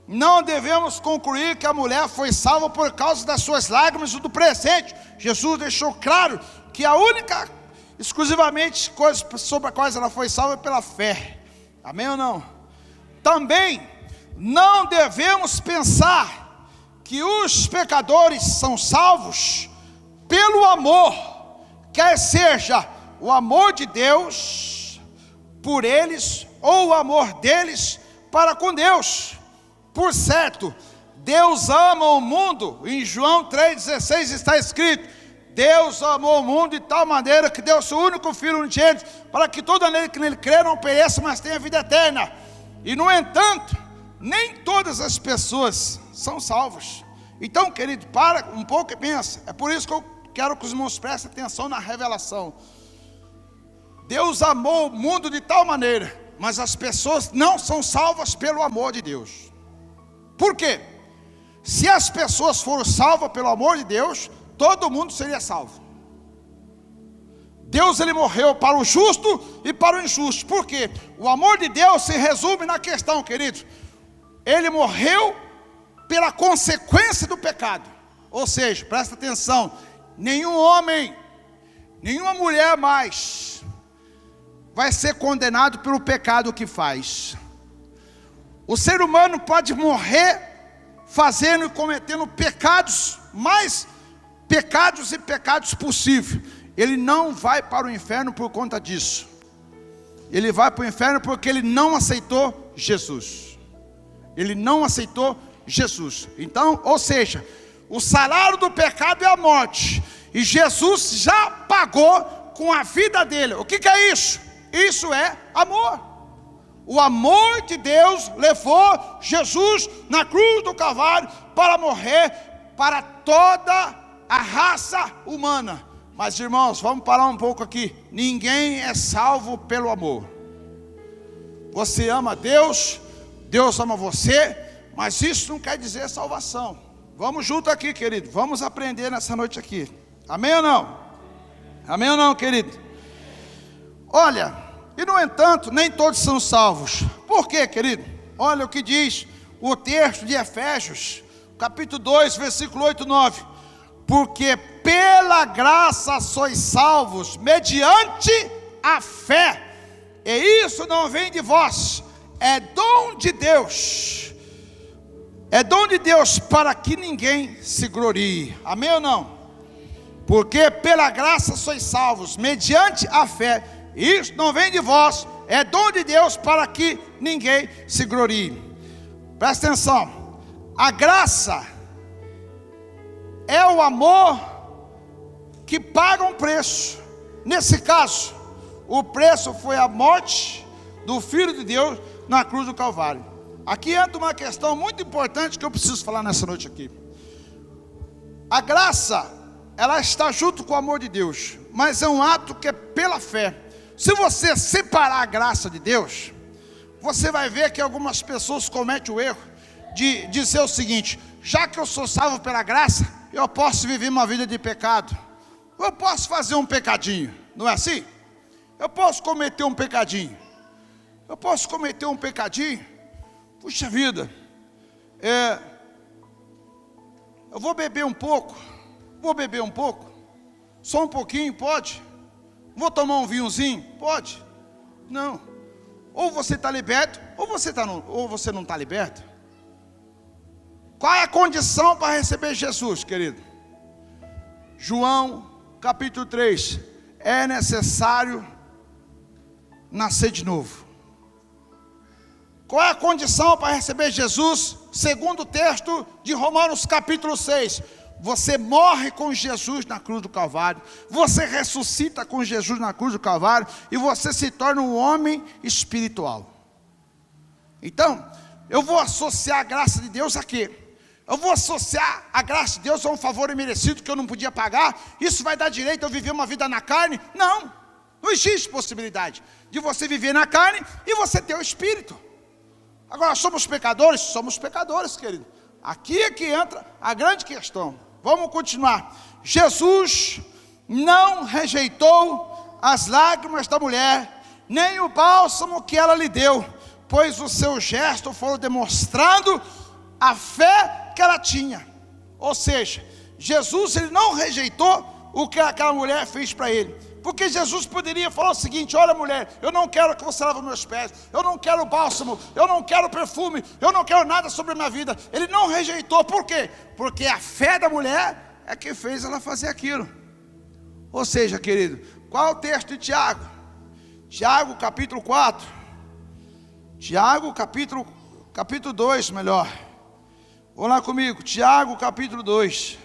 Não devemos concluir que a mulher foi salva por causa das suas lágrimas e do presente. Jesus deixou claro que a única, exclusivamente, coisa sobre a qual ela foi salva é pela fé. Amém ou não? Também não devemos pensar que os pecadores são salvos pelo amor, quer seja o amor de Deus por eles, ou o amor deles para com Deus. Por certo, Deus ama o mundo. Em João 3,16 está escrito: Deus amou o mundo de tal maneira que deu seu único Filho unigênito, para que todo aquele que nele crê não pereça, mas tenha vida eterna. E no entanto, nem todas as pessoas são salvas. Então, querido, para um pouco e pensa. É por isso que eu quero que os irmãos prestem atenção na revelação. Deus amou o mundo de tal maneira, mas as pessoas não são salvas pelo amor de Deus. Por quê? Se as pessoas foram salvas pelo amor de Deus, todo mundo seria salvo. Deus, ele morreu para o justo e para o injusto. Por quê? O amor de Deus se resume na questão, querido. Ele morreu pela consequência do pecado. Ou seja, presta atenção, nenhum homem, nenhuma mulher mais vai ser condenado pelo pecado que faz. O ser humano pode morrer fazendo e cometendo pecados, mais pecados e pecados possíveis. Ele não vai para o inferno por conta disso. Ele vai para o inferno porque ele não aceitou Jesus. Ele não aceitou Jesus. Então, ou seja, o salário do pecado é a morte, e Jesus já pagou com a vida dele. O que é isso? Isso é amor. O amor de Deus levou Jesus na cruz do Calvário para morrer para toda a raça humana. Mas, irmãos, vamos parar um pouco aqui. Ninguém é salvo pelo amor. Você ama Deus, Deus ama você, mas isso não quer dizer salvação. Vamos junto aqui, querido. Vamos aprender nessa noite aqui. Amém ou não? Amém ou não, querido? Olha, e no entanto, nem todos são salvos. Por quê, querido? Olha o que diz o texto de Efésios, capítulo 2, versículo 8 e 9. Porque pela graça sois salvos, mediante a fé. E isso não vem de vós, é dom de Deus. É dom de Deus para que ninguém se glorie. Amém ou não? Porque pela graça sois salvos, mediante a fé. Isso não vem de vós, é dom de Deus para que ninguém se glorie. Presta atenção. A graça é o amor que paga um preço. Nesse caso, o preço foi a morte do Filho de Deus na cruz do Calvário. Aqui entra uma questão muito importante que eu preciso falar nessa noite aqui. A graça, ela está junto com o amor de Deus, mas é um ato que é pela fé. Se você separar a graça de Deus, você vai ver que algumas pessoas cometem o erro de dizer o seguinte: já que eu sou salvo pela graça, eu posso viver uma vida de pecado. Eu posso fazer um pecadinho, não é assim? Eu posso cometer um pecadinho. Eu posso cometer um pecadinho. Puxa vida, eu vou beber um pouco. Só um pouquinho, pode? Vou tomar um vinhozinho? Pode? Não. Ou você está liberto, ou você não está liberto. Qual é a condição para receber Jesus, querido? João capítulo 3. É necessário nascer de novo. Qual é a condição para receber Jesus? Segundo o texto de Romanos capítulo 6. Você morre com Jesus na cruz do Calvário, você ressuscita com Jesus na cruz do Calvário, e você se torna um homem espiritual. Então, eu vou associar a graça de Deus a quê? Eu vou associar a graça de Deus a um favor imerecido que eu não podia pagar? Isso vai dar direito a eu viver uma vida na carne? Não, não existe possibilidade de você viver na carne e você ter o Espírito. Agora, somos pecadores, querido. Aqui é que entra a grande questão. Vamos continuar. Jesus não rejeitou as lágrimas da mulher, nem o bálsamo que ela lhe deu, pois o seu gesto foi demonstrando a fé que ela tinha. Ou seja, Jesus, ele não rejeitou o que aquela mulher fez para ele. Porque Jesus poderia falar o seguinte: olha, mulher, eu não quero que você lave meus pés, eu não quero bálsamo, eu não quero perfume, eu não quero nada sobre a minha vida. Ele não rejeitou. Por quê? Porque a fé da mulher é que fez ela fazer aquilo. Ou seja, querido, qual é o texto de Tiago? Tiago capítulo 4. Tiago capítulo 2, melhor. Vamos lá comigo, Tiago capítulo 2.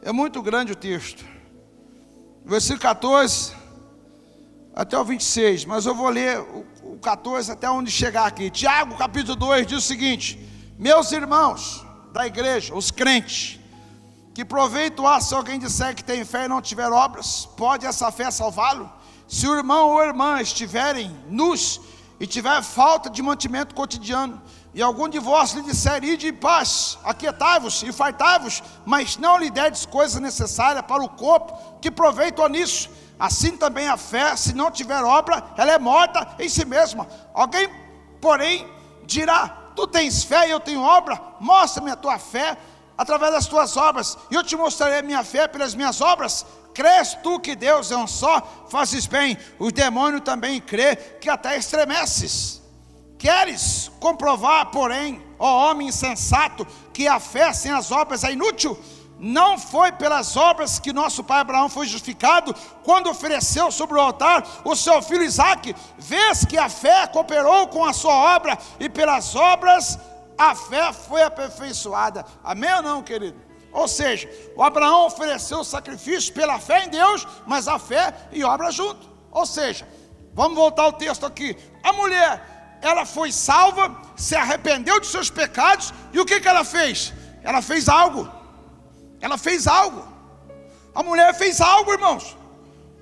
É muito grande o texto. Versículo 14 até o 26, mas eu vou ler o 14 até onde chegar aqui. Tiago capítulo 2 diz o seguinte: meus irmãos da igreja, os crentes, que proveito há se alguém disser que tem fé e não tiver obras? Pode essa fé salvá-lo? Se o irmão ou a irmã estiverem nus e tiver falta de mantimento cotidiano, e algum de vós lhe disser: ide em paz, aquietai-vos e fartai-vos, mas não lhe derdes coisa necessária para o corpo, que proveito há nisso? Assim também a fé, se não tiver obra, ela é morta em si mesma. Alguém, porém, dirá: tu tens fé e eu tenho obra? Mostra-me a tua fé através das tuas obras, e eu te mostrarei a minha fé pelas minhas obras. Crês tu que Deus é um só? Fazes bem. O demônio também crê, que até estremeces. Queres comprovar, porém, ó homem insensato, que a fé sem as obras é inútil? Não foi pelas obras que nosso pai Abraão foi justificado, quando ofereceu sobre o altar o seu filho Isaque? Vês que a fé cooperou com a sua obra, e pelas obras a fé foi aperfeiçoada. Amém ou não, querido? Ou seja, o Abraão ofereceu o sacrifício pela fé em Deus, mas a fé e obra junto. Ou seja, vamos voltar ao texto aqui. A mulher, ela foi salva, se arrependeu de seus pecados, e o que ela fez? Ela fez algo. Ela fez algo. A mulher fez algo, irmãos.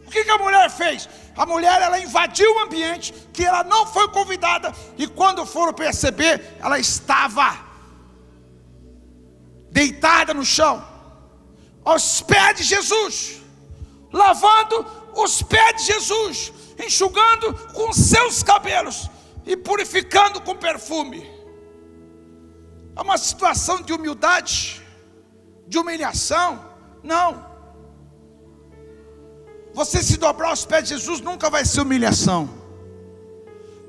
O que a mulher fez? A mulher, ela invadiu o ambiente que ela não foi convidada, e quando foram perceber, ela estava deitada no chão, aos pés de Jesus, lavando os pés de Jesus, enxugando com seus cabelos e purificando com perfume. É uma situação de humildade, de humilhação? Não. Você se dobrar aos pés de Jesus nunca vai ser humilhação.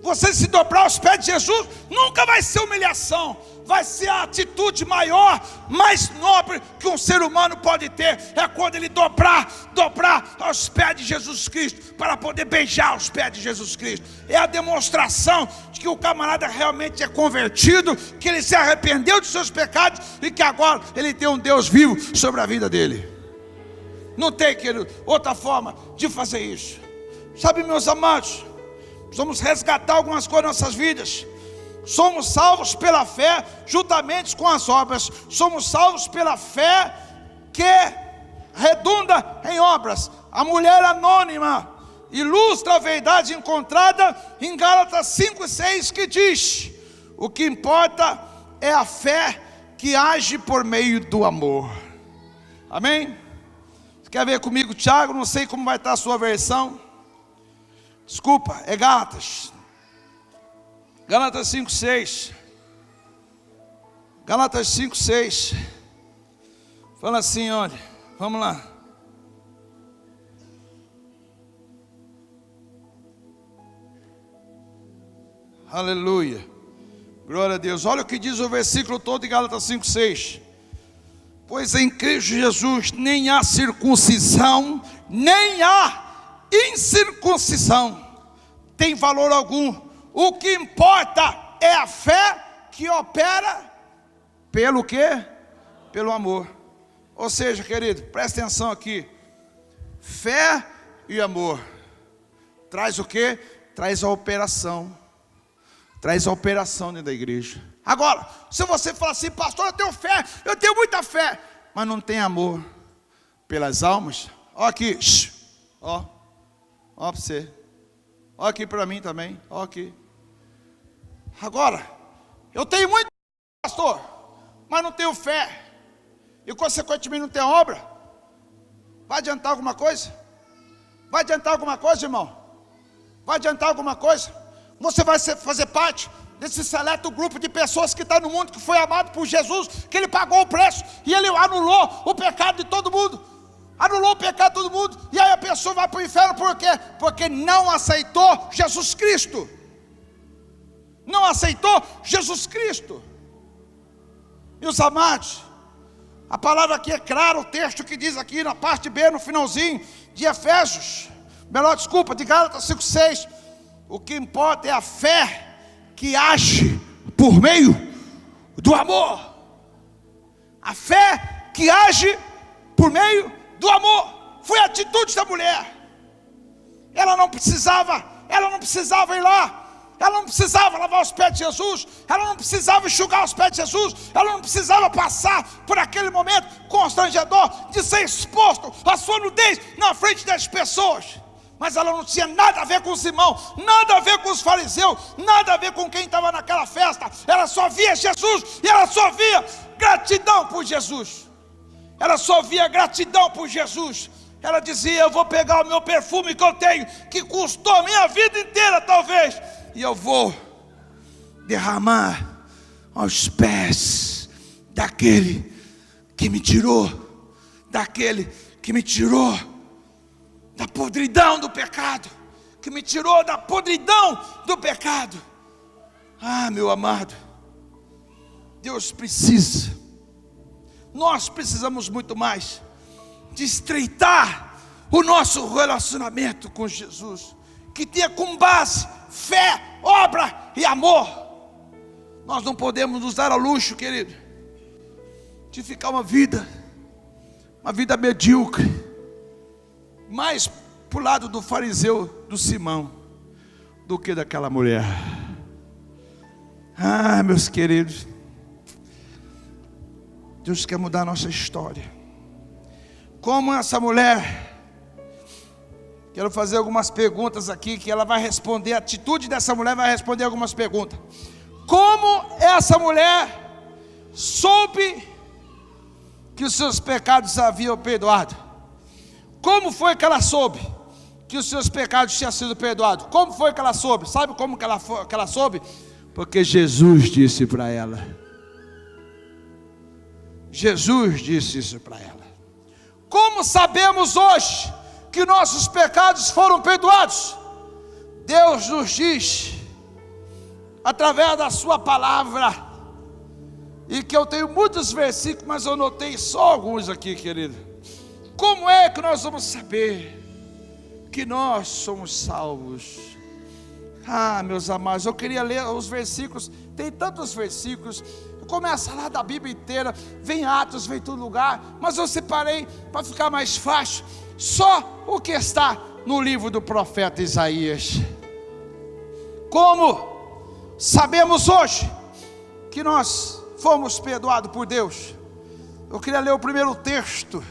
Você se dobrar aos pés de Jesus nunca vai ser humilhação. Vai ser a atitude maior, mais nobre que um ser humano pode ter. É quando ele dobrar aos pés de Jesus Cristo, para poder beijar os pés de Jesus Cristo. É a demonstração de que o camarada realmente é convertido, que ele se arrependeu de seus pecados, e que agora ele tem um Deus vivo sobre a vida dele. Não tem, querido, outra forma de fazer isso. Sabe, meus amados, vamos resgatar algumas coisas nas nossas vidas. Somos salvos pela fé, juntamente com as obras. Somos salvos pela fé que redunda em obras. A mulher anônima ilustra a verdade encontrada em Gálatas 5:6, que diz: o que importa é a fé que age por meio do amor. Amém? Você quer ver comigo, Tiago? Não sei como vai estar a sua versão. Desculpa, é Gálatas. Gálatas 5:6. Gálatas 5:6. Fala assim, olha, vamos lá. Aleluia. Glória a Deus. Olha o que diz o versículo todo de Gálatas 5:6. Pois em Cristo Jesus nem há circuncisão, nem há incircuncisão tem valor algum. O que importa é a fé que opera pelo quê? Pelo amor. Ou seja, querido, presta atenção aqui. Fé e amor traz o quê? Traz a operação. Traz a operação dentro da igreja. Agora, se você falar assim, pastor, eu tenho fé, eu tenho muita fé, mas não tem amor pelas almas, ó aqui, ó para você, ó aqui para mim também, ó aqui. Agora, eu tenho muito, pastor, mas não tenho fé, e consequentemente não tenho obra. Vai adiantar alguma coisa? Vai adiantar alguma coisa, irmão? Vai adiantar alguma coisa? Você vai fazer parte desse seleto grupo de pessoas que está no mundo, que foi amado por Jesus, que Ele pagou o preço, e Ele anulou o pecado de todo mundo, anulou o pecado de todo mundo, e aí a pessoa vai para o inferno, por quê? Porque não aceitou Jesus Cristo, não aceitou Jesus Cristo. Meus amados, a palavra aqui é clara, o texto que diz aqui na parte B, no finalzinho de Efésios, de Gálatas 5:6, o que importa é a fé que age por meio do amor. A fé que age por meio do amor. Foi a atitude da mulher. Ela não precisava ir lá. Ela não precisava lavar os pés de Jesus. Ela não precisava enxugar os pés de Jesus. Ela não precisava passar por aquele momento constrangedor de ser exposto à sua nudez na frente das pessoas. Mas ela não tinha nada a ver com os irmãos, nada a ver com os fariseus, nada a ver com quem estava naquela festa. Ela só via Jesus e ela só via gratidão por Jesus. Ela só via gratidão por Jesus. Ela dizia, eu vou pegar o meu perfume que eu tenho, que custou a minha vida inteira talvez, e eu vou derramar aos pés daquele que me tirou, da podridão do pecado, que me tirou da podridão do pecado. Ah, meu amado, Deus precisa, nós precisamos muito mais de estreitar o nosso relacionamento com Jesus, que tenha como base fé, obra e amor. Nós não podemos nos dar ao luxo, querido, de ficar uma vida medíocre, mais para o lado do fariseu, do Simão, do que daquela mulher. Ah, meus queridos, Deus quer mudar a nossa história. Como essa mulher, quero fazer algumas perguntas aqui, que ela vai responder, a atitude dessa mulher vai responder algumas perguntas. Como essa mulher soube que os seus pecados haviam perdoado? Como foi que ela soube que os seus pecados tinham sido perdoados? Como foi que ela soube? Sabe como que ela soube? Porque Jesus disse para ela. Jesus disse isso para ela. Como sabemos hoje que nossos pecados foram perdoados? Deus nos diz, através da sua palavra, e que eu tenho muitos versículos, mas eu notei só alguns aqui, querido. Como é que nós vamos saber que nós somos salvos? Ah, meus amados, eu queria ler os versículos, tem tantos versículos, começa lá da Bíblia inteira, vem Atos, vem todo lugar, mas eu separei para ficar mais fácil, só o que está no livro do profeta Isaías. Como sabemos hoje que nós fomos perdoados por Deus? Eu queria ler o primeiro texto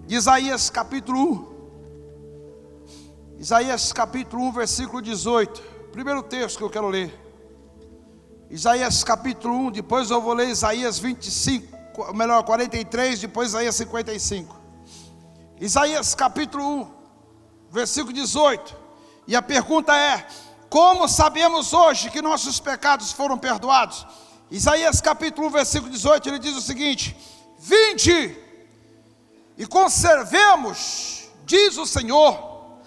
de Isaías capítulo 1. Isaías capítulo 1, versículo 18. Primeiro texto que eu quero ler. Isaías capítulo 1, depois eu vou ler Isaías 43, depois Isaías 55. Isaías capítulo 1, versículo 18. E a pergunta é: como sabemos hoje que nossos pecados foram perdoados? Isaías capítulo 1, versículo 18, ele diz o seguinte: vinde e conservemos, diz o Senhor,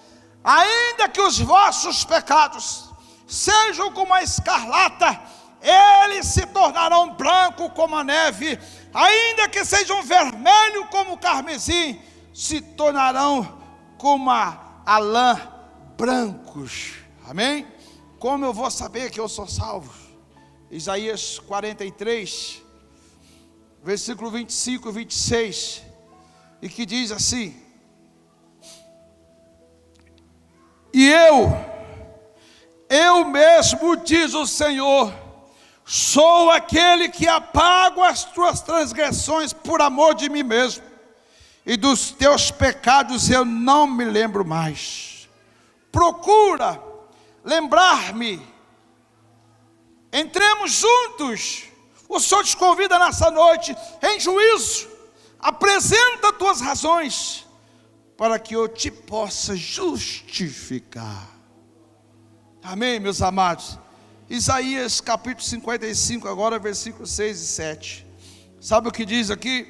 ainda que os vossos pecados sejam como a escarlata, eles se tornarão branco como a neve, ainda que sejam vermelho como o carmesim, se tornarão como a lã brancos. Amém? Como eu vou saber que eu sou salvo? Isaías 43, versículo 25 e 26, e que diz assim: e eu mesmo, diz o Senhor, sou aquele que apago as tuas transgressões por amor de mim mesmo, e dos teus pecados eu não me lembro mais. Procura lembrar-me, entremos juntos. O Senhor te convida nessa noite, em juízo, apresenta tuas razões, para que eu te possa justificar. Amém, meus amados? Isaías capítulo 55, agora versículos 6 e 7. Sabe o que diz aqui?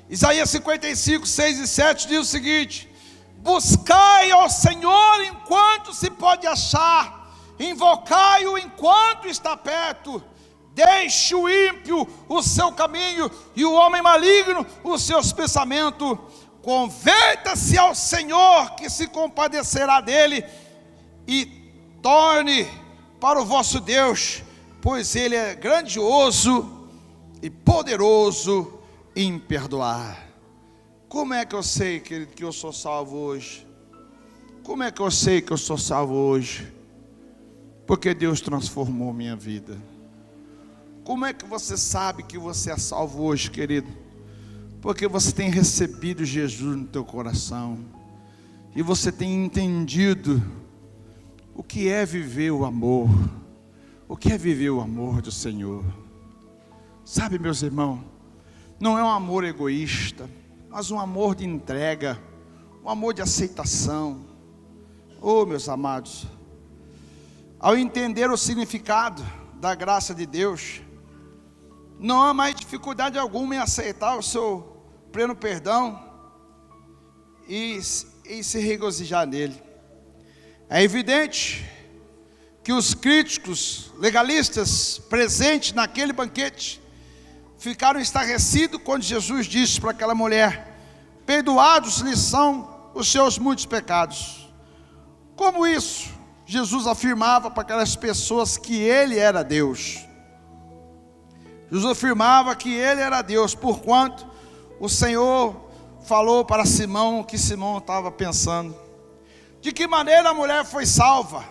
Isaías 55, 6 e 7 diz o seguinte: buscai ao Senhor enquanto se pode achar, invocai-o enquanto está perto. Deixe o ímpio o seu caminho, e o homem maligno os seus pensamentos. Converta-se ao Senhor, que se compadecerá dele, e torne para o vosso Deus, pois ele é grandioso e poderoso em perdoar. Como é que eu sei, querido, que eu sou salvo hoje? Como é que eu sei que eu sou salvo hoje? Porque Deus transformou minha vida. Como é que você sabe que você é salvo hoje, querido? Porque você tem recebido Jesus no teu coração, e você tem entendido o que é viver o amor, o que é viver o amor do Senhor. Sabe, meus irmãos, não é um amor egoísta, mas um amor de entrega, um amor de aceitação. Oh, meus amados, ao entender o significado da graça de Deus, não há mais dificuldade alguma em aceitar o seu pleno perdão e se regozijar nele. É evidente que os críticos legalistas presentes naquele banquete ficaram estarrecidos quando Jesus disse para aquela mulher: perdoados lhes são os seus muitos pecados. Como isso? Jesus afirmava para aquelas pessoas que ele era Deus. Jesus afirmava que ele era Deus, porquanto o Senhor falou para Simão o que Simão estava pensando. De que maneira a mulher foi salva?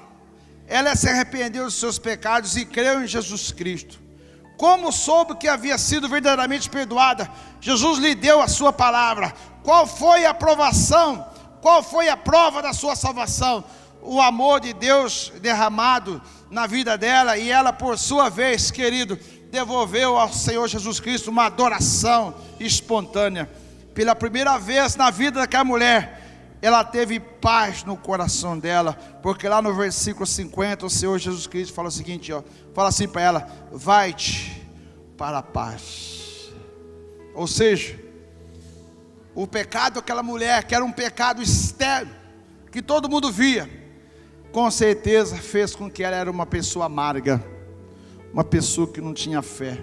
Ela se arrependeu dos seus pecados e creu em Jesus Cristo. Como soube que havia sido verdadeiramente perdoada? Jesus lhe deu a sua palavra. Qual foi a aprovação? Qual foi a prova da sua salvação? O amor de Deus derramado na vida dela, e ela, por sua vez, querido, devolveu ao Senhor Jesus Cristo uma adoração espontânea. Pela primeira vez na vida daquela mulher, ela teve paz no coração dela, porque lá no versículo 50, o Senhor Jesus Cristo fala o seguinte, fala assim para ela: vai-te para a paz. Ou seja, o pecado daquela mulher, que era um pecado externo, que todo mundo via, com certeza fez com que ela era uma pessoa amarga, uma pessoa que não tinha fé.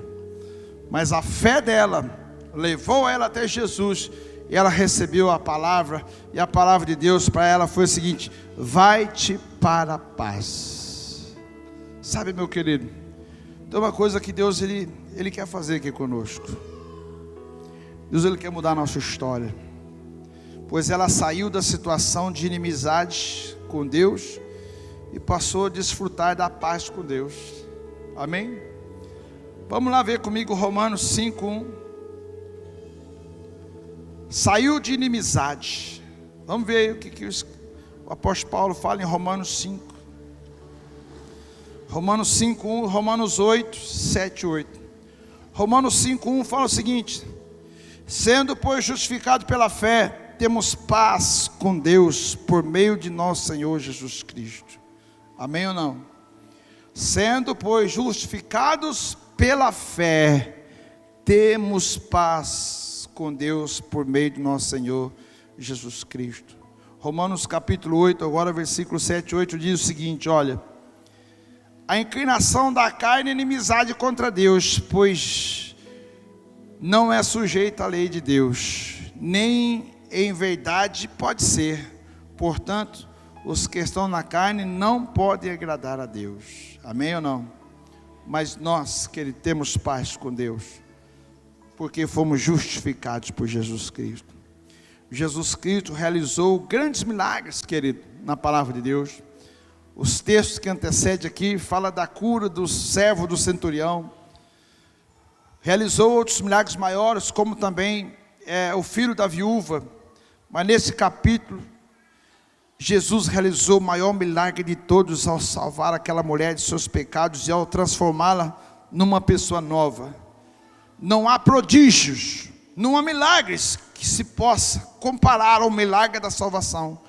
Mas a fé dela levou ela até Jesus, e ela recebeu a palavra, e a palavra de Deus para ela foi o seguinte: vai-te para a paz. Sabe, meu querido, tem uma coisa que Deus ele quer fazer aqui conosco. Deus, ele quer mudar a nossa história, pois ela saiu da situação de inimizade com Deus e passou a desfrutar da paz com Deus. Amém? Vamos lá ver comigo Romanos 5:1. Saiu de inimizade. Vamos ver o que o apóstolo Paulo fala em Romanos 5. Romanos 5:1, Romanos 8, 7, 8. Romanos 5:1 fala o seguinte: sendo, pois, justificado pela fé, temos paz com Deus por meio de nosso Senhor Jesus Cristo. Amém ou não? Sendo, pois, justificados pela fé, temos paz com Deus por meio de nosso Senhor Jesus Cristo. Romanos capítulo 8, agora versículo 7 e 8 diz o seguinte, olha: a inclinação da carne é inimizade contra Deus, pois não é sujeita à lei de Deus, nem em verdade pode ser. Portanto, os que estão na carne não podem agradar a Deus. Amém ou não? Mas nós, querido, temos paz com Deus, porque fomos justificados por Jesus Cristo. Jesus Cristo realizou grandes milagres, querido, na palavra de Deus. Os textos que antecedem aqui falam da cura do servo do centurião. Realizou outros milagres maiores, como também o filho da viúva. Mas nesse capítulo, Jesus realizou o maior milagre de todos ao salvar aquela mulher de seus pecados e ao transformá-la numa pessoa nova. Não há prodígios, não há milagres que se possa comparar ao milagre da salvação,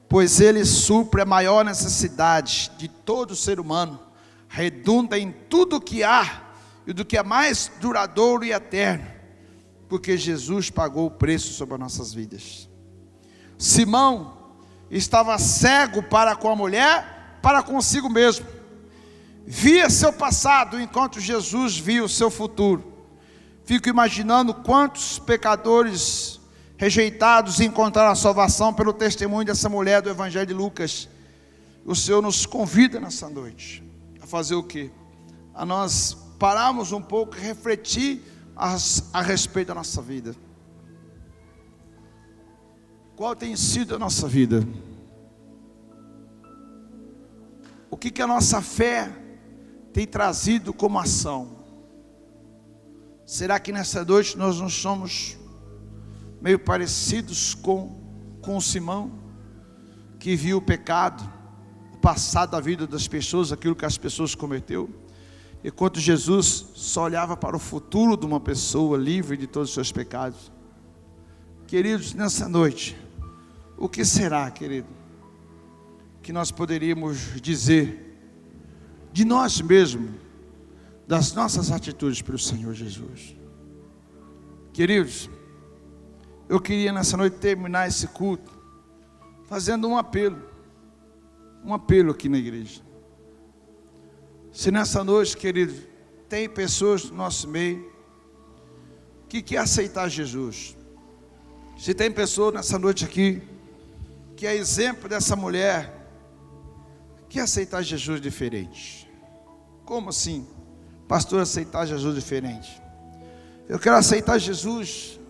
pois ele supre a maior necessidade de todo ser humano, redunda em tudo o que há e do que é mais duradouro e eterno, porque Jesus pagou o preço sobre as nossas vidas. Simão estava cego para com a mulher, para consigo mesmo. Via seu passado, enquanto Jesus via o seu futuro. Fico imaginando quantos pecadores rejeitados encontraram a salvação pelo testemunho dessa mulher do Evangelho de Lucas. O Senhor nos convida nessa noite a fazer o quê? A nós pararmos um pouco e refletir a respeito da nossa vida. Qual tem sido a nossa vida? O que a nossa fé tem trazido como ação? Será que nessa noite nós não somos meio parecidos com Simão, que viu o pecado, o passado da vida das pessoas, aquilo que as pessoas cometeu, enquanto Jesus só olhava para o futuro de uma pessoa livre de todos os seus pecados? Queridos, nessa noite, o que será, querido, que nós poderíamos dizer de nós mesmos, das nossas atitudes para o Senhor Jesus? Queridos, eu queria nessa noite terminar esse culto fazendo um apelo aqui na igreja. Se nessa noite, querido, tem pessoas no nosso meio que quer aceitar Jesus, se tem pessoa nessa noite aqui que é exemplo dessa mulher, que aceitar Jesus diferente. Como assim, pastor, aceitar Jesus diferente? Eu quero aceitar Jesus,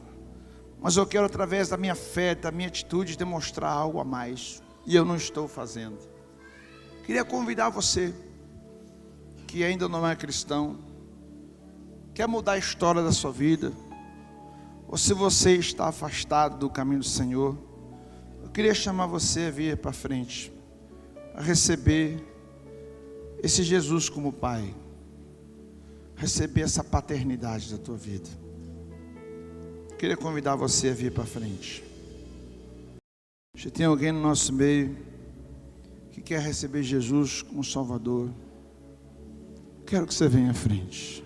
mas eu quero, através da minha fé, da minha atitude, demonstrar algo a mais, e eu não estou fazendo. Queria convidar você que ainda não é cristão, quer mudar a história da sua vida, ou se você está afastado do caminho do Senhor, eu queria chamar você a vir para frente, a receber esse Jesus como Pai, receber essa paternidade da tua vida. Eu queria convidar você a vir para frente. Se tem alguém no nosso meio que quer receber Jesus como Salvador, quero que você venha à frente.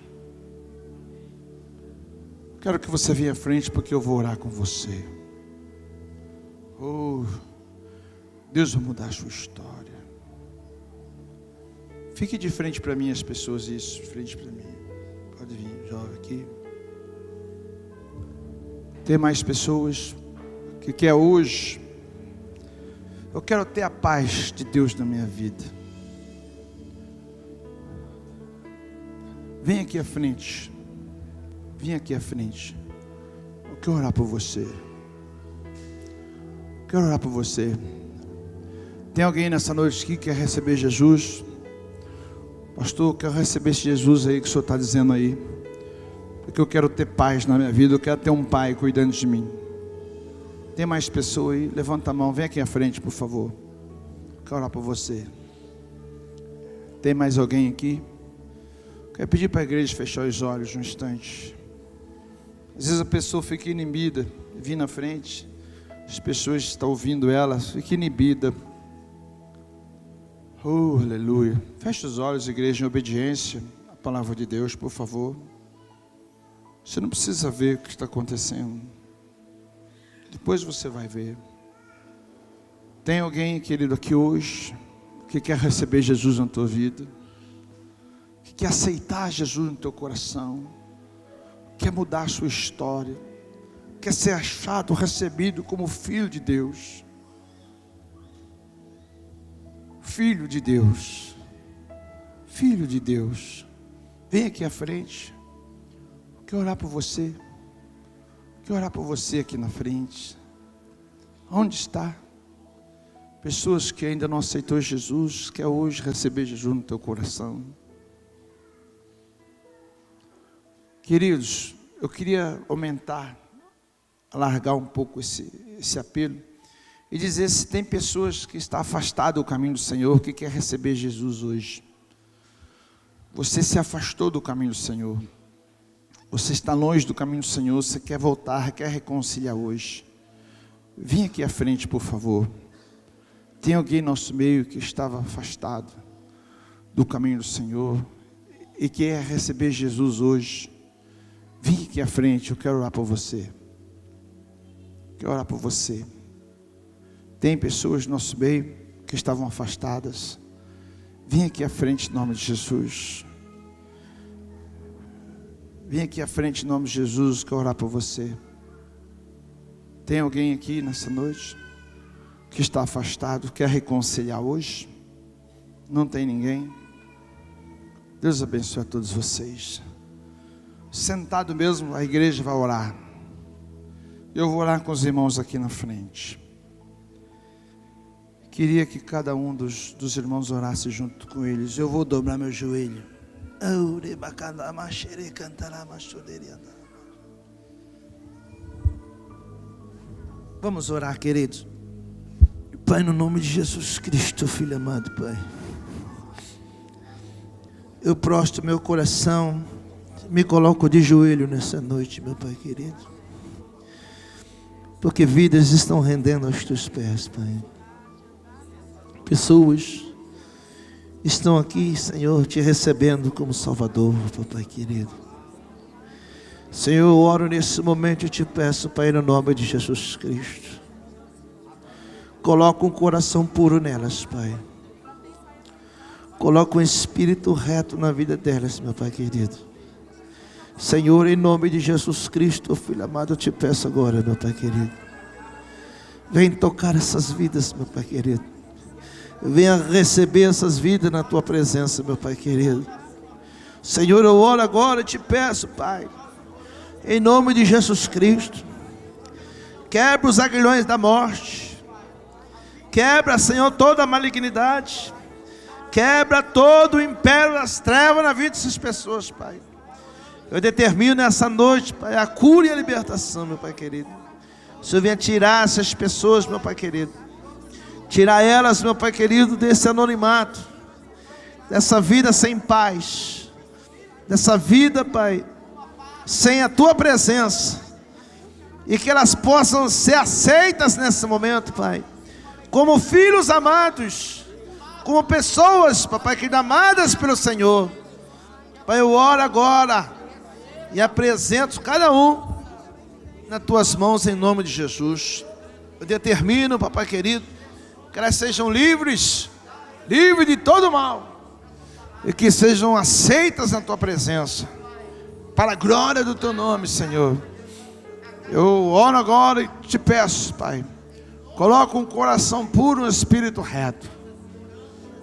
Quero que você venha à frente, porque eu vou orar com você. Oh, Deus vai mudar a sua história. Fique de frente para mim, as pessoas, isso, de frente para mim. Pode vir, jovem, aqui. Tem mais pessoas que quer hoje. Eu quero ter a paz de Deus na minha vida. Vem aqui à frente. Vem aqui à frente. Eu quero orar por você. Quero orar por você. Tem alguém nessa noite aqui que quer receber Jesus? Pastor, eu quero receber esse Jesus aí que o Senhor está dizendo aí. Porque eu quero ter paz na minha vida. Eu quero ter um pai cuidando de mim. Tem mais pessoa aí? Levanta a mão, vem aqui à frente, por favor. Quero orar por você. Tem mais alguém aqui? Quero pedir para a igreja fechar os olhos um instante. Às vezes a pessoa fica inibida, vir na frente. As pessoas estão ouvindo ela, fica inibida. Oh, aleluia. Feche os olhos, igreja, em obediência à palavra de Deus, por favor. Você não precisa ver o que está acontecendo. Depois você vai ver. Tem alguém, querido, aqui hoje, que quer receber Jesus na tua vida, que quer aceitar Jesus no teu coração, quer mudar a sua história, quer ser achado, recebido como filho de Deus. Filho de Deus. Filho de Deus. Vem aqui à frente. Quero orar por você. Quero orar por você aqui na frente. Onde está? Pessoas que ainda não aceitou Jesus, quer hoje receber Jesus no teu coração. Queridos, eu queria aumentar, alargar um pouco esse apelo e dizer se tem pessoas que estão afastadas do caminho do Senhor, que quer receber Jesus hoje. Você se afastou do caminho do Senhor. Você está longe do caminho do Senhor, você quer voltar, quer reconciliar hoje. Vem aqui à frente, por favor. Tem alguém no nosso meio que estava afastado do caminho do Senhor e quer receber Jesus hoje? Vem aqui à frente, eu quero orar por você. Quero orar por você. Tem pessoas no nosso meio que estavam afastadas. Vem aqui à frente em nome de Jesus. Vem aqui à frente em nome de Jesus, quero orar por você. Tem alguém aqui nessa noite que está afastado, quer reconciliar hoje? Não tem ninguém? Deus abençoe a todos vocês. Sentado mesmo, a igreja vai orar. Eu vou orar com os irmãos aqui na frente. Queria que cada um dos irmãos orasse junto com eles. Eu vou dobrar meu joelho. Vamos orar, queridos. Pai, no nome de Jesus Cristo, Filho amado, Pai, eu prostro meu coração, me coloco de joelho nessa noite, meu Pai querido, porque vidas estão rendendo aos teus pés, Pai. Pessoas estão aqui, Senhor, te recebendo como Salvador, Pai querido. Senhor, eu oro nesse momento e te peço, Pai, no nome de Jesus Cristo, coloca um coração puro nelas, Pai. Coloca um espírito reto na vida delas, meu Pai querido. Senhor, em nome de Jesus Cristo, Filho amado, eu te peço agora, meu Pai querido, vem tocar essas vidas, meu Pai querido. Venha receber essas vidas na tua presença, meu Pai querido. Senhor, eu oro agora e te peço, Pai, em nome de Jesus Cristo, quebra os aguilhões da morte, quebra, Senhor, toda a malignidade, quebra todo o império das trevas na vida dessas pessoas, Pai. Eu determino nessa noite, Pai, a cura e a libertação, meu Pai querido. O Senhor venha tirar essas pessoas, meu Pai querido, tirar elas, meu Pai querido, desse anonimato, dessa vida sem paz, dessa vida, Pai, sem a tua presença, e que elas possam ser aceitas nesse momento, Pai, como filhos amados, como pessoas, Pai querido, amadas pelo Senhor. Pai, eu oro agora e apresento cada um nas tuas mãos em nome de Jesus. Eu determino, Papai querido, que elas sejam livres de todo mal, e que sejam aceitas na tua presença, para a glória do teu nome, Senhor. Eu oro agora e te peço, Pai, coloca um coração puro, um espírito reto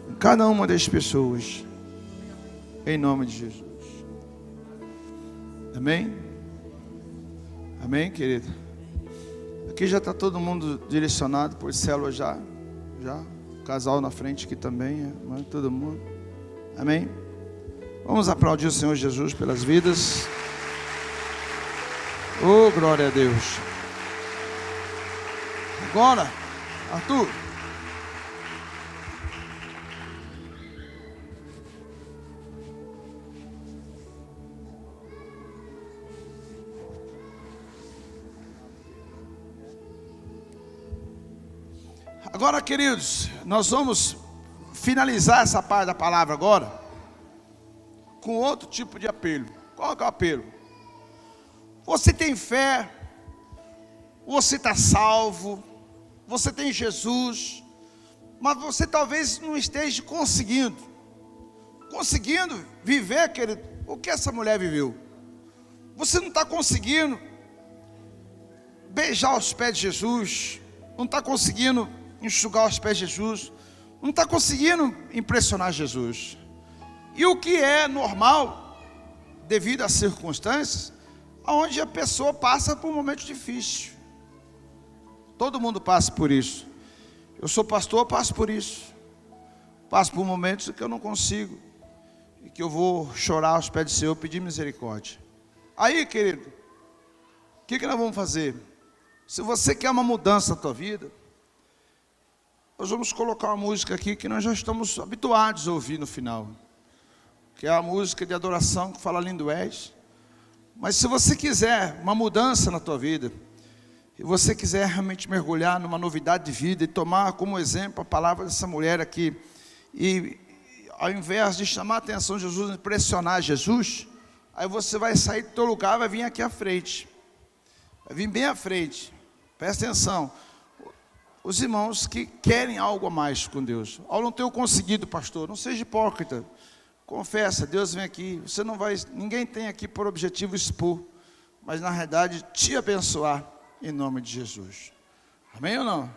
em cada uma das pessoas, em nome de Jesus. Amém? Amém, querido? Aqui já está todo mundo direcionado por célula já, o casal na frente aqui também, todo mundo. Amém? Vamos aplaudir o Senhor Jesus pelas vidas. Oh, glória a Deus. Agora, Arthur. Agora, queridos, nós vamos finalizar essa parte da palavra agora com outro tipo de apelo. Qual é o apelo? Você tem fé, você está salvo, você tem Jesus, mas você talvez não esteja conseguindo viver, querido, o que essa mulher viveu. Você não está conseguindo beijar os pés de Jesus, não está conseguindo enxugar os pés de Jesus, não está conseguindo impressionar Jesus. E o que é normal devido às circunstâncias, onde a pessoa passa por um momento difícil. Todo mundo passa por isso. Eu sou pastor, eu passo por isso. Passo por momentos que eu não consigo, e que eu vou chorar aos pés do Senhor, pedir misericórdia. Aí, querido, o que nós vamos fazer? Se você quer uma mudança na tua vida, nós vamos colocar uma música aqui que nós já estamos habituados a ouvir no final, que é a música de adoração que fala Lindo És. Mas se você quiser uma mudança na tua vida, e você quiser realmente mergulhar numa novidade de vida, e tomar como exemplo a palavra dessa mulher aqui, e ao invés de chamar a atenção de Jesus, impressionar Jesus, aí você vai sair do teu lugar, vai vir aqui à frente, vai vir bem à frente. Presta atenção, os irmãos que querem algo a mais com Deus. Ao não ter conseguido, pastor, não seja hipócrita, confessa, Deus vem aqui, você não vai, ninguém tem aqui por objetivo expor, mas na realidade te abençoar em nome de Jesus. Amém ou não?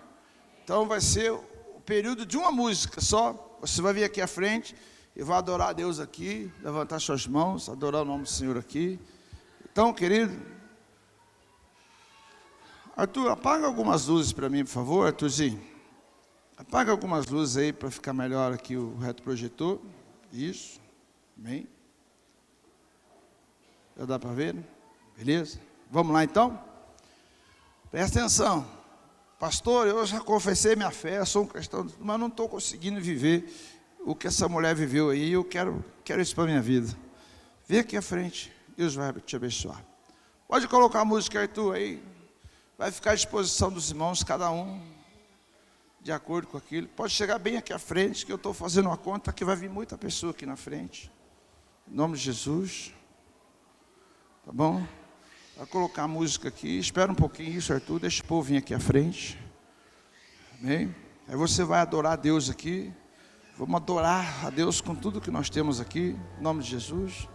Então vai ser o período de uma música só. Você vai vir aqui à frente e vai adorar a Deus aqui, levantar suas mãos, adorar o nome do Senhor aqui. Então, querido, Arthur, apaga algumas luzes para mim, por favor, Arthurzinho. Apaga algumas luzes aí para ficar melhor aqui o retroprojetor. Isso, amém. Já dá para ver, né? Beleza? Vamos lá então? Presta atenção. Pastor, eu já confessei minha fé, sou um cristão, mas não estou conseguindo viver o que essa mulher viveu aí. Eu quero isso para a minha vida. Vem aqui à frente, Deus vai te abençoar. Pode colocar a música, Arthur, aí. Vai ficar à disposição dos irmãos, cada um de acordo com aquilo. Pode chegar bem aqui à frente, que eu estou fazendo uma conta que vai vir muita pessoa aqui na frente. Em nome de Jesus. Tá bom? Vai colocar a música aqui, espera um pouquinho isso, Arthur, deixa o povo vir aqui à frente. Amém? Aí você vai adorar a Deus aqui. Vamos adorar a Deus com tudo que nós temos aqui, em nome de Jesus.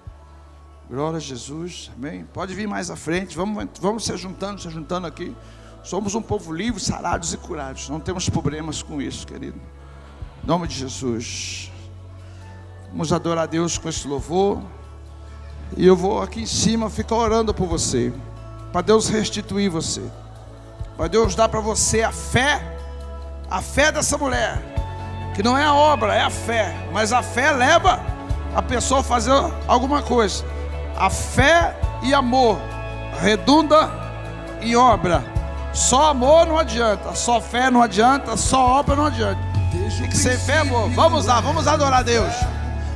Glória a Jesus, amém? Pode vir mais à frente, vamos se juntando aqui. Somos um povo livre, sarados e curados, não temos problemas com isso, querido. Em nome de Jesus. Vamos adorar a Deus com esse louvor. E eu vou aqui em cima ficar orando por você, para Deus restituir você, para Deus dar para você a fé dessa mulher, que não é a obra, é a fé, mas a fé leva a pessoa a fazer alguma coisa. A fé e amor redunda em obra. Só amor não adianta, só fé não adianta, só obra não adianta. Tem que ser fé, amor. Vamos lá, vamos adorar a Deus.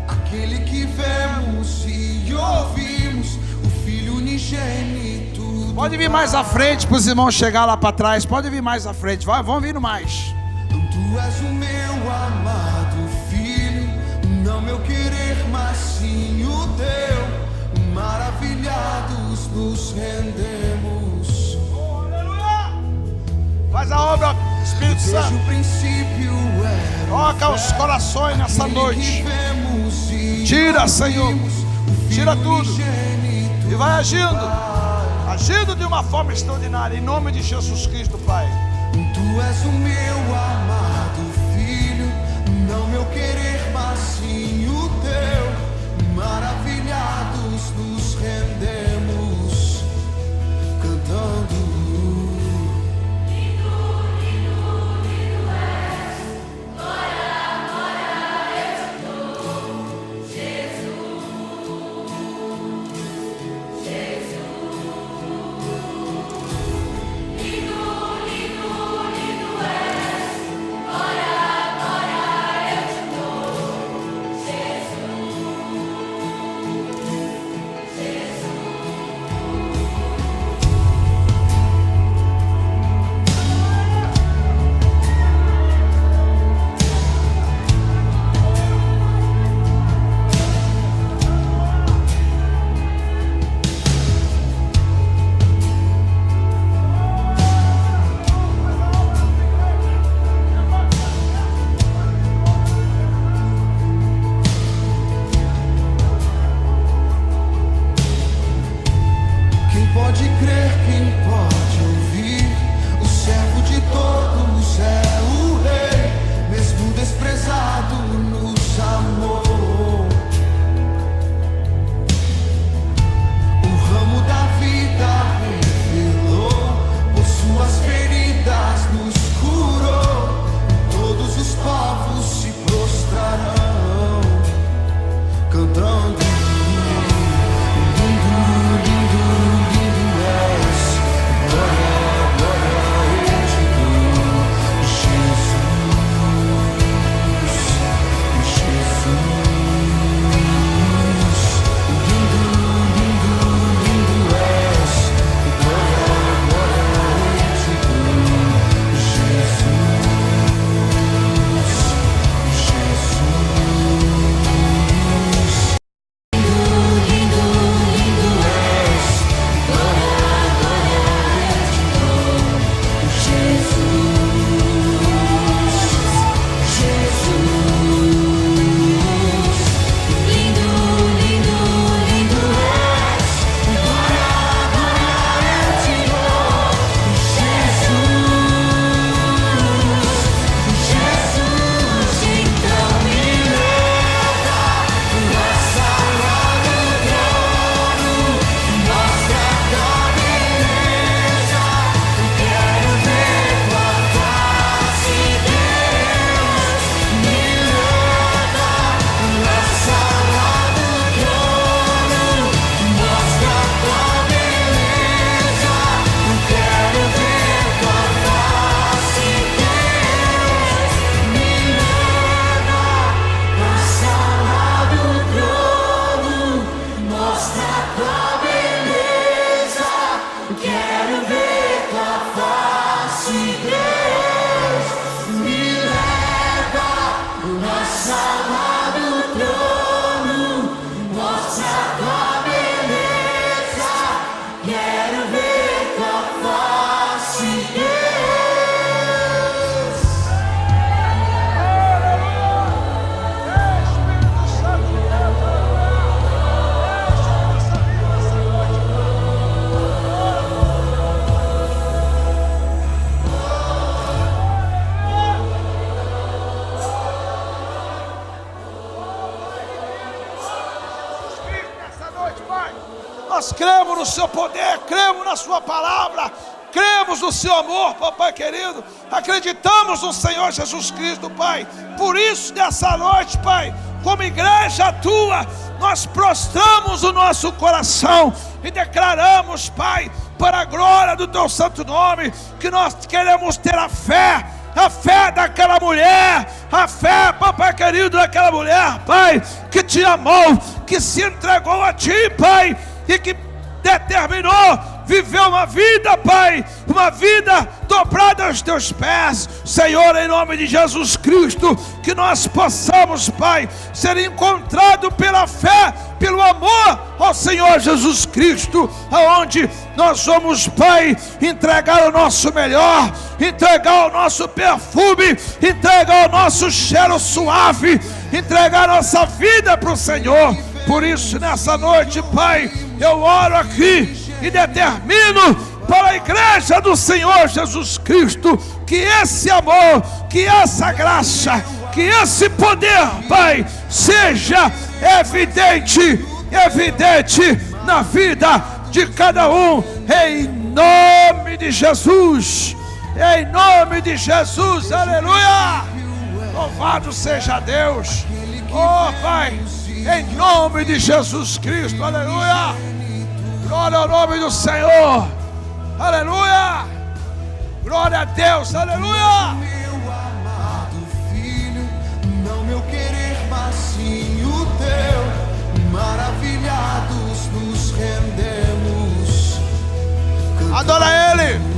Aquele que vemos e ouvimos, o Filho unigênito. Pode vir mais à frente para os irmãos chegar lá para trás. Pode vir mais à frente, vão vindo mais. Tu és o meu amado Filho, não meu querer, mas sim o teu. Maravilhados nos rendemos. Faz a obra, Espírito Santo. Desde o princípio Toca os corações nessa noite. Tira, Senhor. Tira tudo. E vai agindo de uma forma extraordinária, em nome de Jesus Cristo, Pai. Tu és o meu amado Filho, não meu querer, mas sim o teu. Maravilhados nos rendemos, cantando. cremos no seu poder, cremos na sua palavra, cremos no seu amor, papai querido, acreditamos no Senhor Jesus Cristo, Pai. Por isso, nessa noite, Pai, como igreja tua, nós prostramos o nosso coração e declaramos, Pai, para a glória do teu santo nome, que nós queremos ter a fé daquela mulher, a fé, papai querido, daquela mulher, Pai, que te amou, que se entregou a ti, Pai, e que determinou viver uma vida, Pai, uma vida dobrada aos teus pés, Senhor, em nome de Jesus Cristo, que nós possamos, Pai, ser encontrados pela fé, pelo amor ao Senhor Jesus Cristo, aonde nós vamos, Pai, entregar o nosso melhor, entregar o nosso perfume, entregar o nosso cheiro suave, entregar a nossa vida para o Senhor. Por isso, nessa noite, Pai, eu oro aqui e determino para a igreja do Senhor Jesus Cristo que esse amor, que essa graça, que esse poder, Pai, seja evidente na vida de cada um, em nome de Jesus, aleluia. Louvado seja Deus, oh Pai, em nome de Jesus Cristo, aleluia. Glória ao nome do Senhor, aleluia. Glória a Deus, aleluia. Meu amado filho, não meu querer, mas sim o teu. Maravilhados nos rendemos. Adora Ele.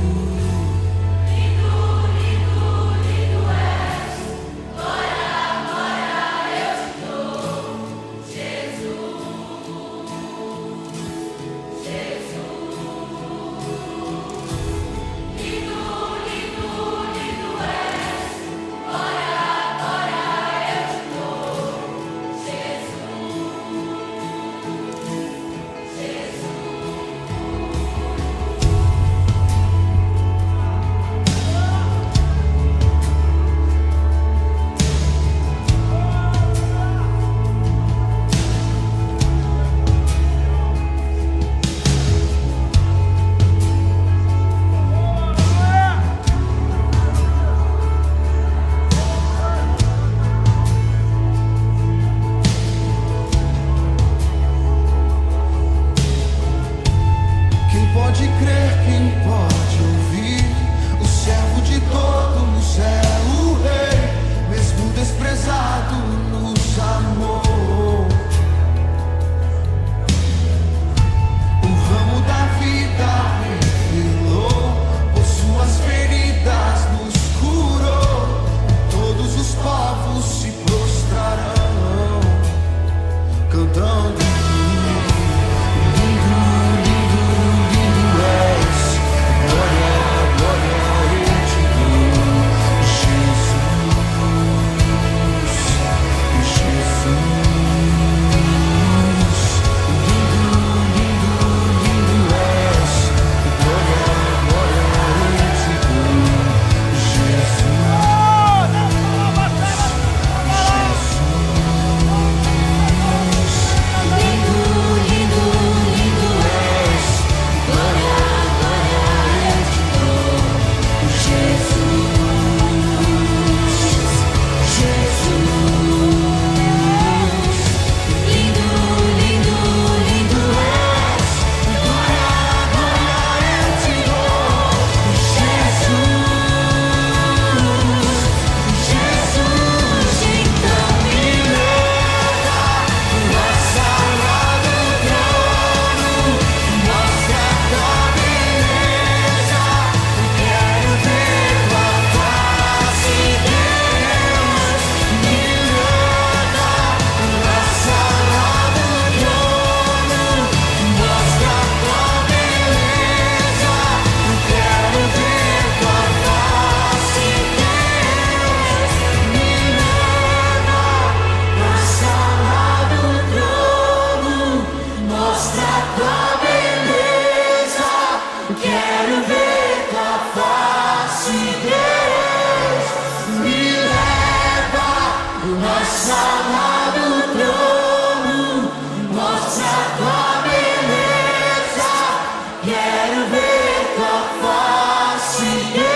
quero ver tua face, Deus.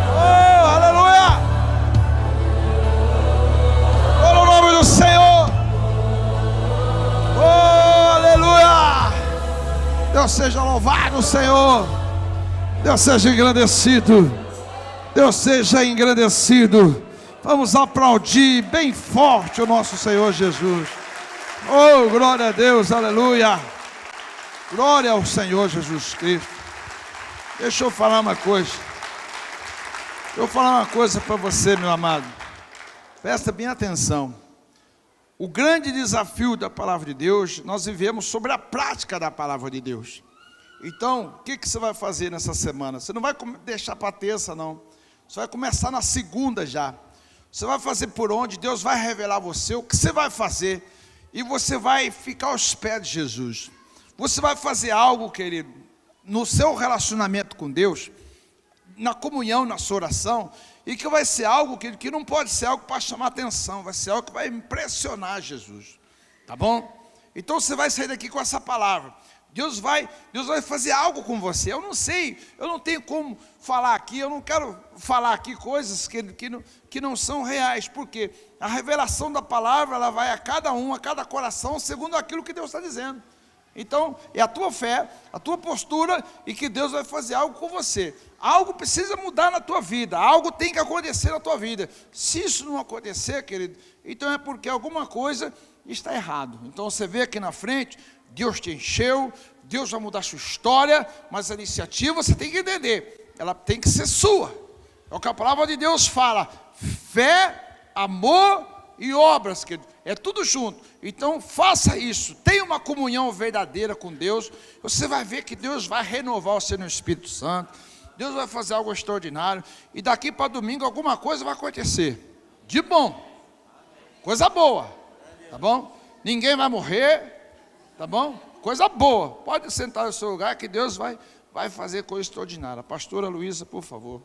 Oh, aleluia! Oh, no nome do Senhor! Oh, aleluia! Deus seja louvado, Senhor! Deus seja engrandecido! Deus seja engrandecido! Vamos aplaudir bem forte o nosso Senhor Jesus. Oh, glória a Deus, aleluia! Glória ao Senhor Jesus Cristo. Deixa eu falar uma coisa. Eu vou falar uma coisa para você, meu amado. Presta bem atenção. O grande desafio da palavra de Deus, nós vivemos sobre a prática da palavra de Deus. Então, o que você vai fazer nessa semana? Você não vai deixar para terça, não. Você vai começar na segunda já. Você vai fazer por onde Deus vai revelar a você o que você vai fazer. E você vai ficar aos pés de Jesus. Você vai fazer algo, querido, no seu relacionamento com Deus, na comunhão, na sua oração, e que vai ser algo, querido, que não pode ser algo para chamar atenção, vai ser algo que vai impressionar Jesus. Tá bom? Então você vai sair daqui com essa palavra. Deus vai fazer algo com você. Eu não sei, eu não tenho como falar aqui, eu não quero falar aqui coisas que não são reais, porque a revelação da palavra, ela vai a cada um, a cada coração, segundo aquilo que Deus está dizendo. Então, é a tua fé, a tua postura, e que Deus vai fazer algo com você. Algo precisa mudar na tua vida, algo tem que acontecer na tua vida. Se isso não acontecer, querido, então é porque alguma coisa está errado. Então você vê aqui na frente, Deus te encheu, Deus vai mudar a sua história, mas a iniciativa você tem que entender, ela tem que ser sua. É o que a palavra de Deus fala: fé, amor e obras, querido, é tudo junto. Então faça isso, tenha uma comunhão verdadeira com Deus. Você vai ver que Deus vai renovar você no Espírito Santo. Deus vai fazer algo extraordinário, e daqui para domingo alguma coisa vai acontecer, de bom, coisa boa, tá bom? Ninguém vai morrer, tá bom? Coisa boa. Pode sentar no seu lugar que Deus vai fazer coisa extraordinária. Pastora Luísa, por favor.